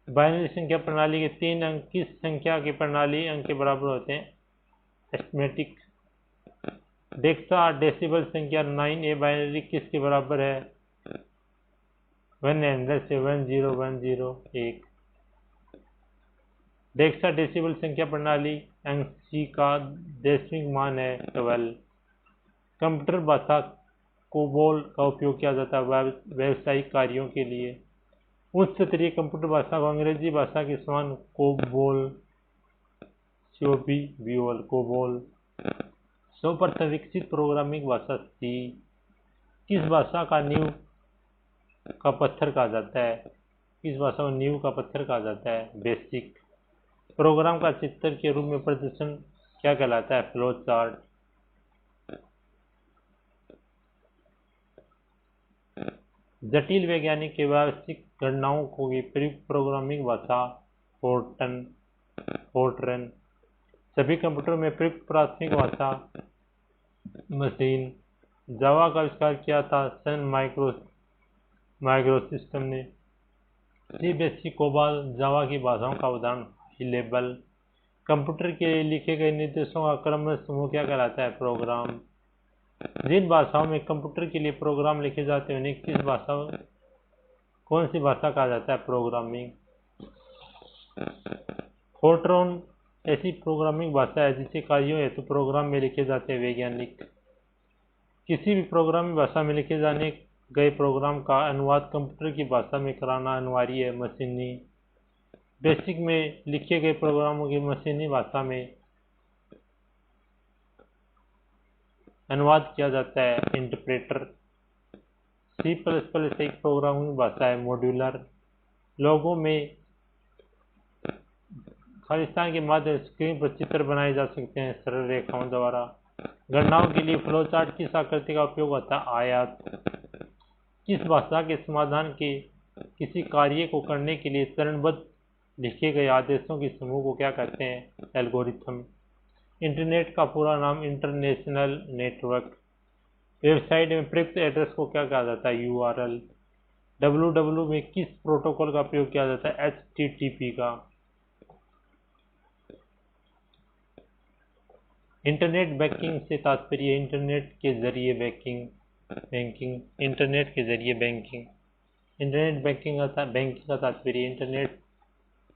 बाइनरी संख्या प्रणाली के 3 अंक किस संख्या के प्रणाली अंक के बराबर होते हैं? एस्मेटिक। डेसिबल संख्या 9 बाइनरी किसके बराबर है? 100 से 10101। डेसिबल संख्या प्रणाली अंक C का दशमिक मान है 12। कंप्यूटर भाषा कोबोल का उपयोग किया जाता है व्यावसायिक कार्यों के लिए। उच्च स्तरीय कंप्यूटर भाषा को अंग्रेजी भाषा के समान कोबोल कोबोल। सर्वप्रथम विकसित प्रोग्रामिंग भाषा C। किस भाषा का नींव का पत्थर कहा जाता है? किस भाषा को नींव का पत्थर कहा जाता है? बेसिक। प्रोग्राम का चित्र के रूप में प्रदर्शन क्या कहलाता है? Flow chart. जटिल वैज्ञानिक के व्यावसायिक गणनाओं को प्रयुक्त प्रोग्रामिंग भाषा फोर्ट्रन। सभी कंप्यूटर में प्रयुक्त प्राथमिक भाषा मशीन। जावा का आविष्कार किया था सन माइक्रोसिस्टम ने। सी बेसिक कोबाल जावा की भाषाओं का उदाहरण हाई लेवल। कंप्यूटर के लिए लिखे गए निर्देशों का क्रम समूह क्या कहलाता है? प्रोग्राम। जिन भाषाओं में कंप्यूटर के लिए प्रोग्राम लिखे जाते हैं उन्हें कौन सी भाषा कहा जाता है? प्रोग्रामिंग। फोर्ट्रॉन ऐसी प्रोग्रामिंग भाषा है जिसे कार्यों हेतु प्रोग्राम में लिखे जाते हैं वैज्ञानिक। किसी भी प्रोग्रामिंग भाषा में लिखे जाने गए प्रोग्राम का अनुवाद कंप्यूटर की भाषा में कराना अनिवार्य है। मशीनी। बेसिक में लिखे गए प्रोग्रामों की मशीनी भाषा में अनुवाद किया जाता है इंटरप्रेटर। C++ एक प्रोग्रामिंग भाषा है मॉड्यूलर। लोगों में खालिस्तान के माध्यम से स्क्रीन पर चित्र बनाए जा सकते हैं सरल रेखाओं द्वारा। गणनाओं के लिए फ्लोचार्ट किस आकृति का उपयोग होता है? आयत। किस भाषा के समाधान के किसी कार्य को करने के लिए चरणबद्ध लिखे गए आदेशों के समूह को क्या कहते हैं? एल्गोरिथम। इंटरनेट का पूरा नाम इंटरनेशनल नेटवर्क। वेबसाइट में प्रयुक्त एड्रेस को क्या कहा जाता है? URL। www में किस प्रोटोकॉल का प्रयोग किया जाता है? HTTP का। इंटरनेट बैंकिंग से तात्पर्य इंटरनेट के जरिए बैंकिंग। इंटरनेट के जरिए बैंकिंग। इंटरनेट बैंकिंग का तात्पर्य इंटरनेट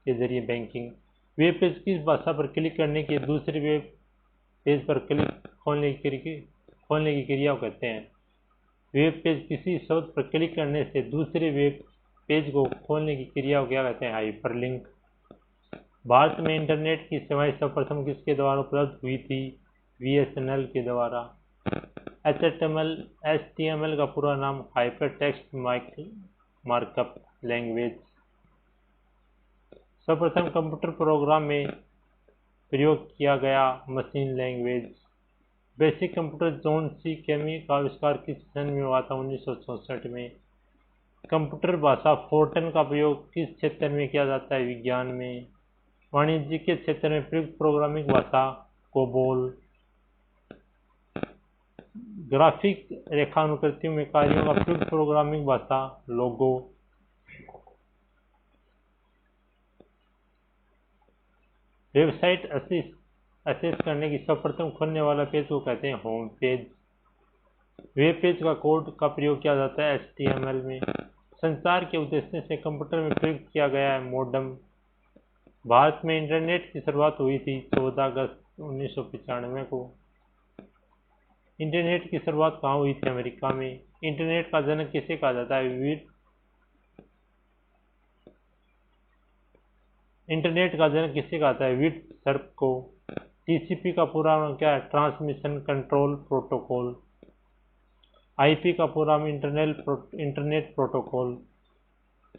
के जरिए बैंकिंग। वेब पेज किस भाषा पर क्लिक करने के दूसरे वेब पेज पर खोलने की क्रिया को कहते हैं? वेब पेज किसी शब्द पर क्लिक करने से दूसरे वेब पेज को खोलने की क्रिया को क्या कहते हैं? हाइपरलिंक। भारत में इंटरनेट की सेवाएं सर्वप्रथम किसके द्वारा उपलब्ध हुई थी? BSNL के द्वारा। HTML का पूरा नाम हाइपरटेक्स्ट मार्कअप लैंग्वेज। सर्वप्रथम कंप्यूटर प्रोग्राम में प्रयोग किया गया machine language. Basic computer John C Kemeny का आविष्कार किस सन में हुआ था? 1964 में। कंप्यूटर भाषा फोर्ट्रन का प्रयोग किस क्षेत्र में किया जाता है? विज्ञान में। वाणिज्य के क्षेत्र में प्रयुक्त प्रोग्रामिंग भाषा कोबोल। ग्राफिक रेखानुकृतियों में कार्यों का प्रयुक्त प्रोग्रामिंग भाषा लोगो। वेबसाइट एक्सेस करने की सर्वप्रथम खुलने वाला पेज को कहते हैं होम पेज। वेब पेज का कोड का प्रयोग किया जाता है HTML में। संचार के उद्देश्य से कंप्यूटर में प्रयुक्त किया गया है मोडम। भारत में इंटरनेट की शुरुआत हुई थी 14 अगस्त 1995 को। इंटरनेट की शुरुआत कहाँ हुई थी? अमेरिका में। इंटरनेट का जनक किसे कहा जाता है? इंटरनेट का जन्म किससे कहता है? विर्ट्सबर्ग को। टीसीपी का पूरा नाम क्या है? Transmission control protocol. आईपी का पूरा नाम इंटरनेट प्रोटोकॉल।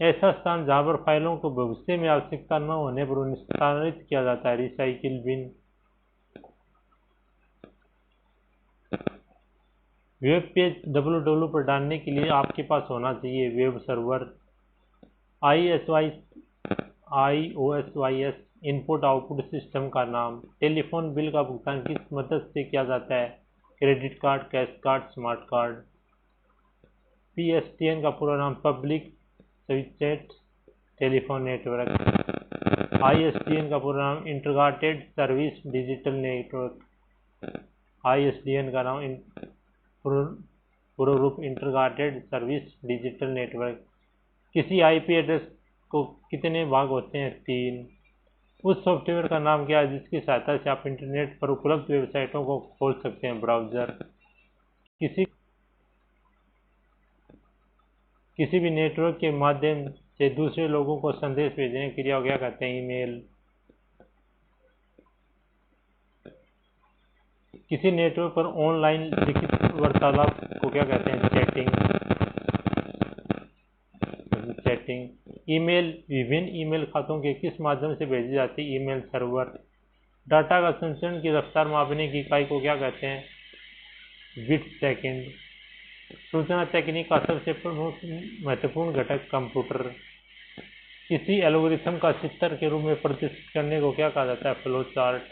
ऐसा स्थान जहां पर फाइलों को भविष्य में आवश्यकता न होने पर निस्तारित किया जाता है? Recycle bin. Web page www पर डालने के लिए आपके पास होना चाहिए web server. iOS input output system का नाम। टेलीफोन बिल का भुगतान किस मदद से किया जाता है? Credit card, cash card, smart card. PSTN का पूरा नाम public switched telephone network. ISDN का पूरा नाम integrated service digital network. ISDN का नाम पूर्ण रूप इंटीग्रेटेड सर्विस डिजिटल नेटवर्क। किसी आईपी एड्रेस को कितने भाग होते हैं? 3। उस सॉफ्टवेयर का नाम क्या है जिसकी सहायता से आप इंटरनेट पर उपलब्ध वेबसाइटों को खोल सकते हैं? ब्राउज़र। किसी भी नेटवर्क के माध्यम से दूसरे लोगों को संदेश भेजने की क्रिया को क्या कहते हैं? ईमेल। किसी नेटवर्क पर ऑनलाइन लिखित वार्तालाप को क्या कहते हैं? चैटिंग। ईमेल विभिन्न ईमेल खातों के किस माध्यम से भेजी जाती है? Email server. डाटा का संचरण की रफ्तार मापने की इकाई को क्या कहते हैं? Bit second. सूचना तकनीक का सबसे प्रमुख महत्वपूर्ण घटक कंप्यूटर। किसी एल्गोरिथम का चित्र के रूप में प्रदर्शित करने को क्या कहा जाता है? Flow chart.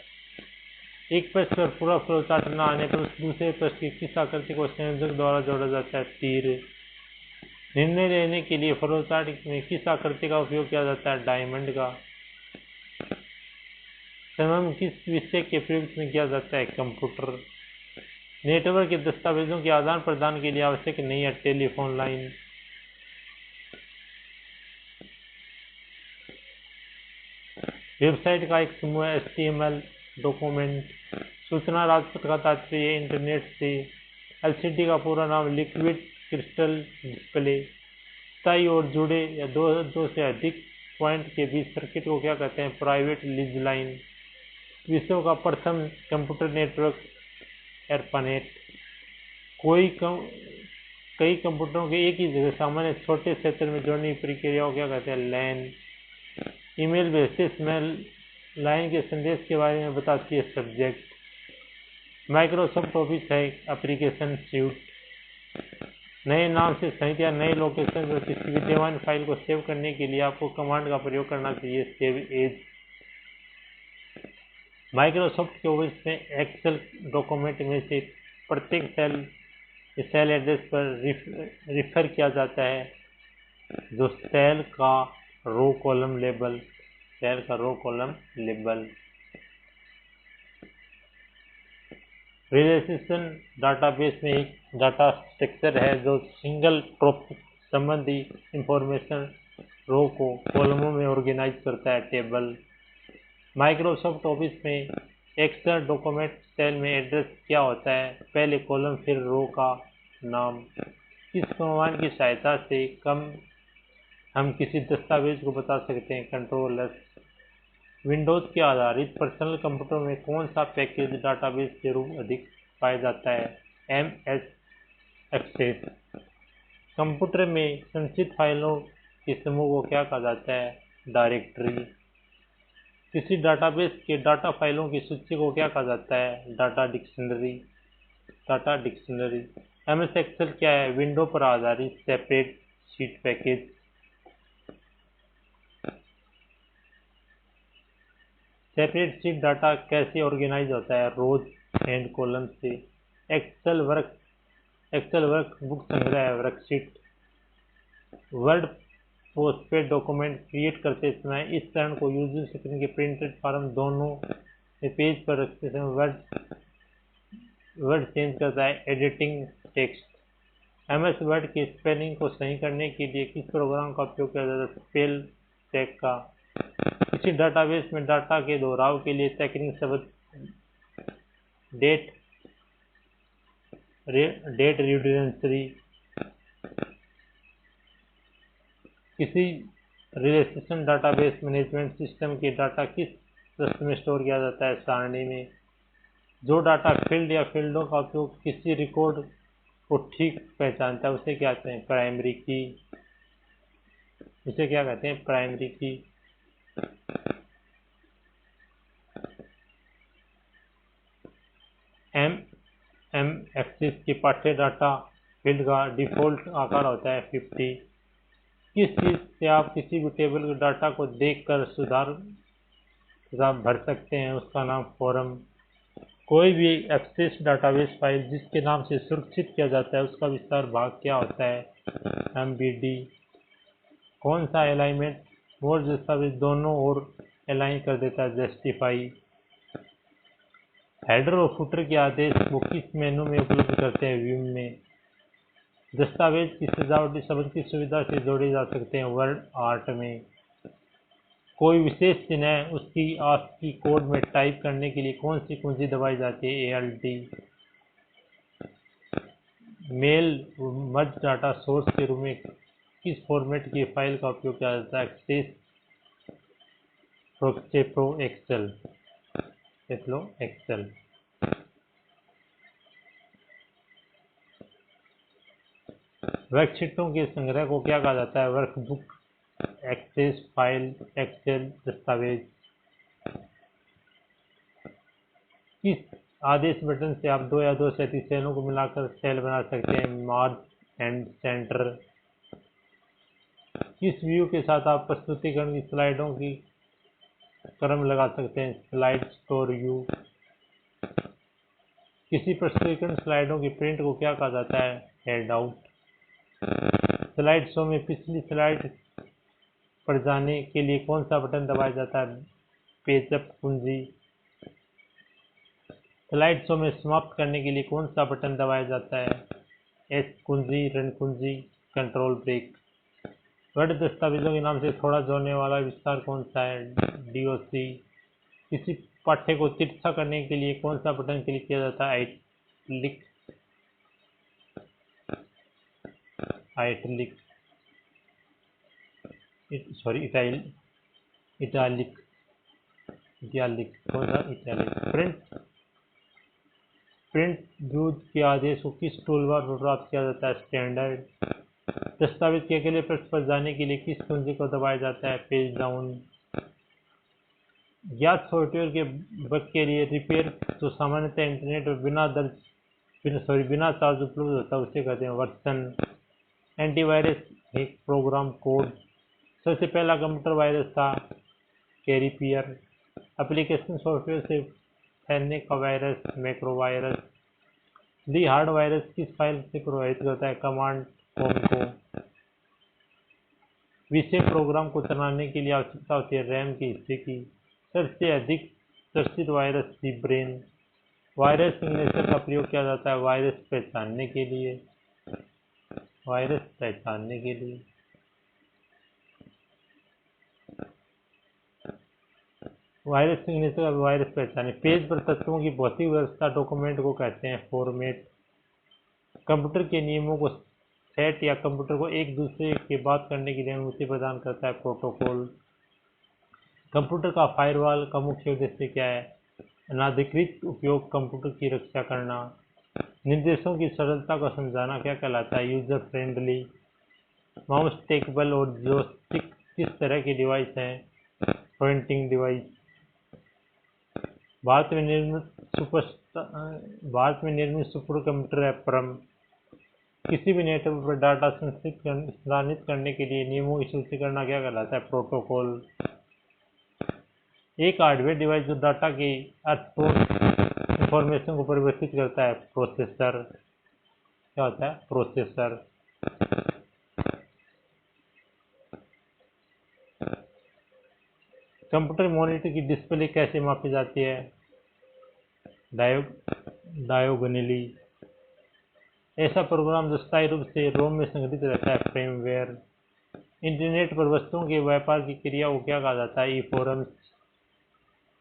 एक पृष्ठ पर पूरा फ्लो चार्ट न आने पर उस दूसरे पृष्ठ की किस आकृति को संयोजक द्वारा जोड़ा जाता है? तीर। निर्णय लेने के लिए फ्लो चार्ट में किस आकृति का उपयोग किया जाता है? डायमंड का। समय किस विषय के प्रयुक्त में किया जाता है? कंप्यूटर। नेटवर्क के दस्तावेजों के आदान प्रदान के लिए आवश्यक नहीं है? Telephone line. वेबसाइट का एक समूह HTML डॉक्यूमेंट। सूचना राजपथ का तात्पर्य इंटरनेट से। LCD का पूरा नाम लिक्विड क्रिस्टल डिस्प्ले। स्थायी और जुड़े या दो से अधिक पॉइंट के बीच सर्किट को क्या कहते हैं? Private lease line. विश्व का प्रथम कंप्यूटर नेटवर्क एर्पानेट। कई कंप्यूटरों के एक ही जगह सामान्य छोटे क्षेत्र में जोड़ने की प्रक्रिया को क्या कहते हैं? लैन। ईमेल भेजते समय लाइन के संदेश के बारे में बताती है? सब्जेक्ट। माइक्रोसॉफ्ट ऑफिस है एप्लीकेशन सूट। नए नाम से सहित या नए लोकेशन पर किसी विद्यमान फाइल को सेव करने के लिए आपको कमांड का प्रयोग करना चाहिए? Save as. माइक्रोसॉफ्ट के ऑफिस में एक्सेल डॉक्यूमेंट में से प्रत्येक सेल एड्रेस पर रिफर किया जाता है जो सेल का row column label. Relational database में एक डाटा स्ट्रक्चर है जो सिंगल टॉपिक संबंधी इंफॉर्मेशन रो को कॉलमों में ऑर्गेनाइज करता है? टेबल। माइक्रोसॉफ्ट ऑफिस में एक्सेल डॉक्यूमेंट सेल में एड्रेस क्या होता है? पहले कॉलम फिर रो का नाम। किस कमांड की सहायता से हम किसी दस्तावेज को बता सकते हैं? Control S. विंडोज के आधारित पर्सनल कंप्यूटर में कौन सा पैकेज डाटाबेस के रूप अधिक पाया जाता है? MS access. कंप्यूटर में संचित फाइलों के समूह को क्या कहा जाता है? डायरेक्टरी। किसी डाटाबेस के डाटा फाइलों की सूची को क्या कहा जाता है? Data dictionary. MS एक्सेल क्या है? विंडो पर आधारित separate sheet package. Separate sheet data कैसे ऑर्गेनाइज होता है? रोज एंड कॉलम से। एक्सेल वर्कबुक संग्रह है? Worksheet. Word postpaid document create करते समय इस चरण को यूजर स्क्रीन के प्रिंटेड फॉर्म दोनों पेज पर रखते समय वर्ड चेंज करता है? Editing text. MS वर्ड के स्पेलिंग को सही करने के लिए किस प्रोग्राम का उपयोग किया जाता है? स्पेल चेक का। किसी डाटाबेस में डाटा के दोहराव के लिए तकनीक शब्द डेट रिडंडेंसी। किसी रिलेशनल डाटाबेस मैनेजमेंट सिस्टम के डाटा किस प्रश्न में स्टोर किया जाता है? सारणी में। जो डाटा फील्ड या फील्डों का उपयोग किसी रिकॉर्ड को ठीक पहचानता है उसे क्या कहते हैं? प्राइमरी की। उसे क्या कहते हैं? प्राइमरी की। एम एक्सिस के पाठ्य डाटा फील्ड का डिफ़ॉल्ट आकार होता है 50। किस चीज़ से आप किसी भी टेबल के डाटा को देखकर सुधार भर सकते हैं? उसका नाम फॉर्म। कोई भी एक्सेस डाटाबेस फाइल जिसके नाम से सुरक्षित किया जाता है उसका विस्तार भाग क्या होता है? MBD। कौन सा अलाइनमेंट मोर दस्तावेज दोनों ओर अलाइन कर देता है? जस्टिफाई। हेडर और फुटर के आदेश वो किस मेनू में उपलब्ध करते हैं? व्यू में। दस्तावेज की सजावटी शब्द की सुविधा से जोड़े जा सकते हैं? वर्ड आर्ट में। कोई विशेष चिन्ह उसकी ASCII कोड में टाइप करने के लिए कौन सी कुंजी दबाई जाती है? ALT। Mail merge data source के रूप में किस फॉर्मेट की फाइल का उपयोग किया जाता है? Access pro Excel. वर्कशीटों के संग्रह को क्या कहा जाता है? वर्कबुक। एक्सेस फाइल एक्सेल दस्तावेज। किस आदेश बटन से आप दो या दो से अधिक सेलों को मिलाकर सेल बना सकते हैं? मार्ज एंड सेंटर। किस व्यू के साथ आप प्रस्तुतिकरण की स्लाइडों की क्रम लगा सकते हैं? Slide store view. किसी प्रस्तुतिकरण स्लाइडों की प्रिंट को क्या कहा जाता है? हैंडआउट। स्लाइड शो में पिछली स्लाइड पर जाने के लिए कौन सा बटन दबाया जाता है? पेजअप कुंजी। स्लाइड शो में समाप्त करने के लिए कौन सा बटन दबाया जाता है? एस कुंजी, रन कुंजी, कंट्रोल ब्रेक। वर्ड दस्तावेजों के नाम से थोड़ा जोड़ने वाला विस्तार कौन सा है? DOC। किसी पाठ्य को तिरछा करने के लिए कौन सा बटन क्लिक किया जाता है? इटैलिक। कौन सा? इटैलिक। प्रिंट व्यूज के आदेश को किस टूलबार पर प्राप्त किया जाता है? स्टैंडर्ड। दस्तावेज के अगले पृष्ठ पर जाने के लिए किस कुंजी को दबाया जाता है? Page down. ज्ञात सॉफ्टवेयर के बग के लिए रिपेयर तो सामान्यतः इंटरनेट पर बिना चार्ज उपलब्ध होता है उसे कहते हैं वर्जन। एंटीवायरस एक प्रोग्राम कोड। सबसे पहला कंप्यूटर वायरस था कैरिपियर। एप्लीकेशन सॉफ्टवेयर से फैलने का वायरस मैक्रोवायरस। दी हार्ड वायरस किस फाइल से प्रभावित करता है? कमांड प्रॉम्प्ट को। विषय प्रोग्राम को चलाने के लिए आवश्यकता होती है रैम के हिस्से की। सबसे अधिक चर्चित वायरस दी ब्रेन। वायरस सिग्नेचर का प्रयोग किया जाता है वायरस पहचानने के लिए। वायरस सिग्नेचर वायरस पहचाने। पेज पर तत्वों की भौतिक व्यवस्था डॉक्यूमेंट को कहते हैं फॉर्मेट। कंप्यूटर के नियमों को सेट या कंप्यूटर को एक दूसरे के बात करने की अनुमति प्रदान करता है प्रोटोकॉल। कंप्यूटर का फायरवॉल का मुख्य उद्देश्य क्या है? अनाधिकृत उपयोग कंप्यूटर की रक्षा करना। निर्देशों की सरलता को समझाना क्या कहलाता है? User friendly. माउस टेकेबल और जॉयस्टिक किस तरह के डिवाइस हैं? Pointing device. भारत में निर्मित सुपर कंप्यूटर है परम। किसी भी नेटवर्क पर डाटा संसाधित करने के लिए नियमों की सूची करना क्या कहलाता है? प्रोटोकॉल। एक हार्डवेयर डिवाइस जो डाटा की अर्थपूर्ण इंफॉर्मेशन को परिवर्तित करता है प्रोसेसर। क्या होता है? प्रोसेसर। कंप्यूटर मॉनिटर की डिस्प्ले कैसे मापी जाती है? डायोगोनली। ऐसा प्रोग्राम जो स्थायी रूप से रोम में संग्रहित रहता है फ्रेमवेयर। इंटरनेट पर वस्तुओं के व्यापार की क्रिया को क्या कहा जाता है? ई-फोरम्स।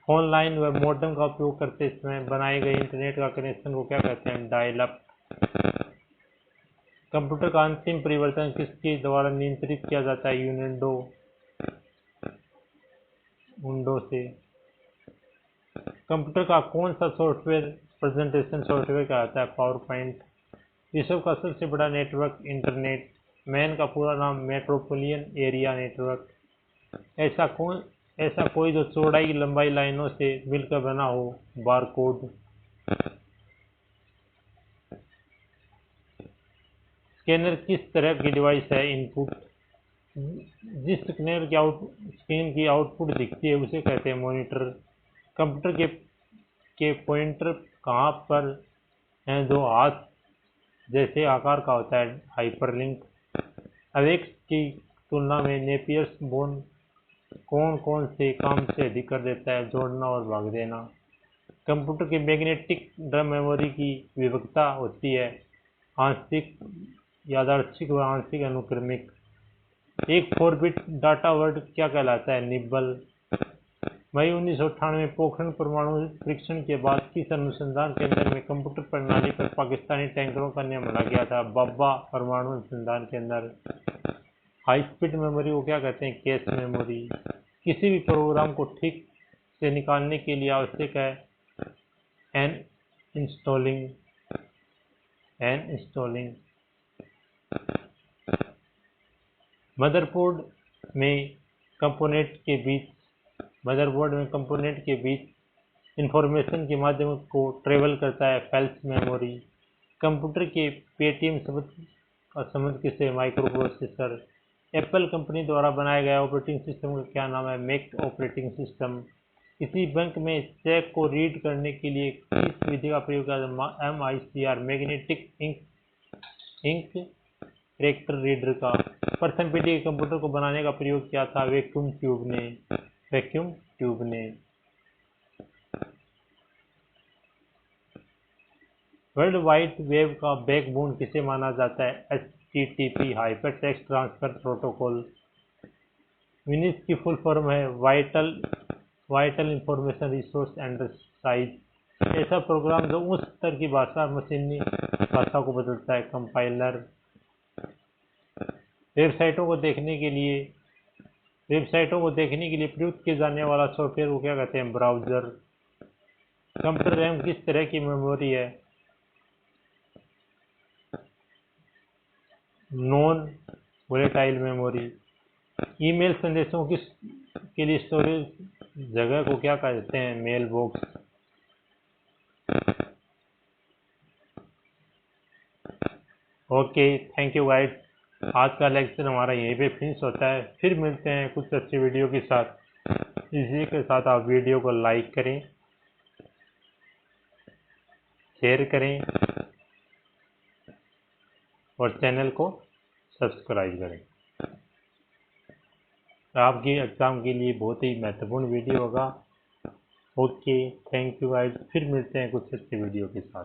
फोन लाइन व मॉडेम का उपयोग करते समय बनाए गए इंटरनेट का कनेक्शन को क्या कहते हैं? Dial up. कंप्यूटर का अंतिम परिवर्तन किसके द्वारा नियंत्रित किया जाता है? यूनिडो। विंडो से। कंप्यूटर का कौन सा सॉफ्टवेयर प्रेजेंटेशन सॉफ्टवेयर कहलाता है? Power point. विश्व का सबसे बड़ा नेटवर्क इंटरनेट। मैन का पूरा नाम मेट्रोपोलियन एरिया नेटवर्क। ऐसा कोई जो चौड़ाई लंबाई लाइनों से मिलकर बना हो? बारकोड। स्कैनर किस तरह की डिवाइस है? इनपुट। जिस स्क्रीन की आउटपुट दिखती है उसे कहते हैं मॉनिटर। कंप्यूटर के पॉइंटर कहाँ पर हैं जो हाथ जैसे आकार का होता है? हाइपरलिंक। अवेक्स की तुलना में नेपियर्स बोन कौन कौन से काम से अधिक कर देता है? जोड़ना और भाग देना। कंप्यूटर की मैग्नेटिक ड्रम मेमोरी की विविधता होती है आंशिक यादृच्छिक व आंशिक अनुक्रमिक। एक 4 बिट डाटा वर्ड क्या कहलाता है? निब्बल। मई 1998 में पोखरण परमाणु परीक्षण के बाद किस अनुसंधान केंद्र में कंप्यूटर प्रणाली पर पाकिस्तानी टैंकरों का ने हमला किया था? बाबा परमाणु अनुसंधान केंद्र। हाई स्पीड मेमोरी को क्या कहते हैं? Cache memory. किसी भी प्रोग्राम को ठीक से निकालने के लिए आवश्यक है एन इंस्टॉलिंग। मदरबोर्ड में कंपोनेंट के बीच इंफॉर्मेशन के माध्यम को ट्रेवल करता है फ्लैश मेमोरी। कंप्यूटर के पेटीएम शब्द का संबंध किससे? Micro processor. एप्पल कंपनी द्वारा बनाया गया ऑपरेटिंग सिस्टम का क्या नाम है? Mac operating system. किसी बैंक में चेक को रीड करने के लिए किस विधि का प्रयोग किया जाता है? MICR magnetic ink character reader का। प्रथम पीढ़ी के कंप्यूटर को बनाने का प्रयोग किया था? वैक्यूम ट्यूब ने। वर्ल्ड वाइड वेब का बैकबोन किसे माना जाता है? HTTP hypertext transfer protocol. विनिस की फुल फॉर्म है vital information resource and size. ऐसा प्रोग्राम जो उस स्तर की मशीनी भाषा को बदलता है? कंपाइलर। वेबसाइटों को देखने के लिए प्रयुक्त किए जाने वाला सॉफ्टवेयर को क्या कहते हैं? ब्राउज़र। कंप्यूटर रैम किस तरह की मेमोरी है? Non volatile memory. ईमेल संदेशों के लिए स्टोरेज जगह को क्या कहते हैं? Mail box. Okay, thank you guys. आज का लेक्चर हमारा यहीं पे फिनिश होता है। फिर मिलते हैं कुछ अच्छी वीडियो के साथ। इसी के साथ आप वीडियो को लाइक करें, शेयर करें और चैनल को सब्सक्राइब करें। आपके एग्ज़ाम के लिए बहुत ही महत्वपूर्ण वीडियो होगा। Okay, thank you guys. फिर मिलते हैं कुछ अच्छी वीडियो के साथ।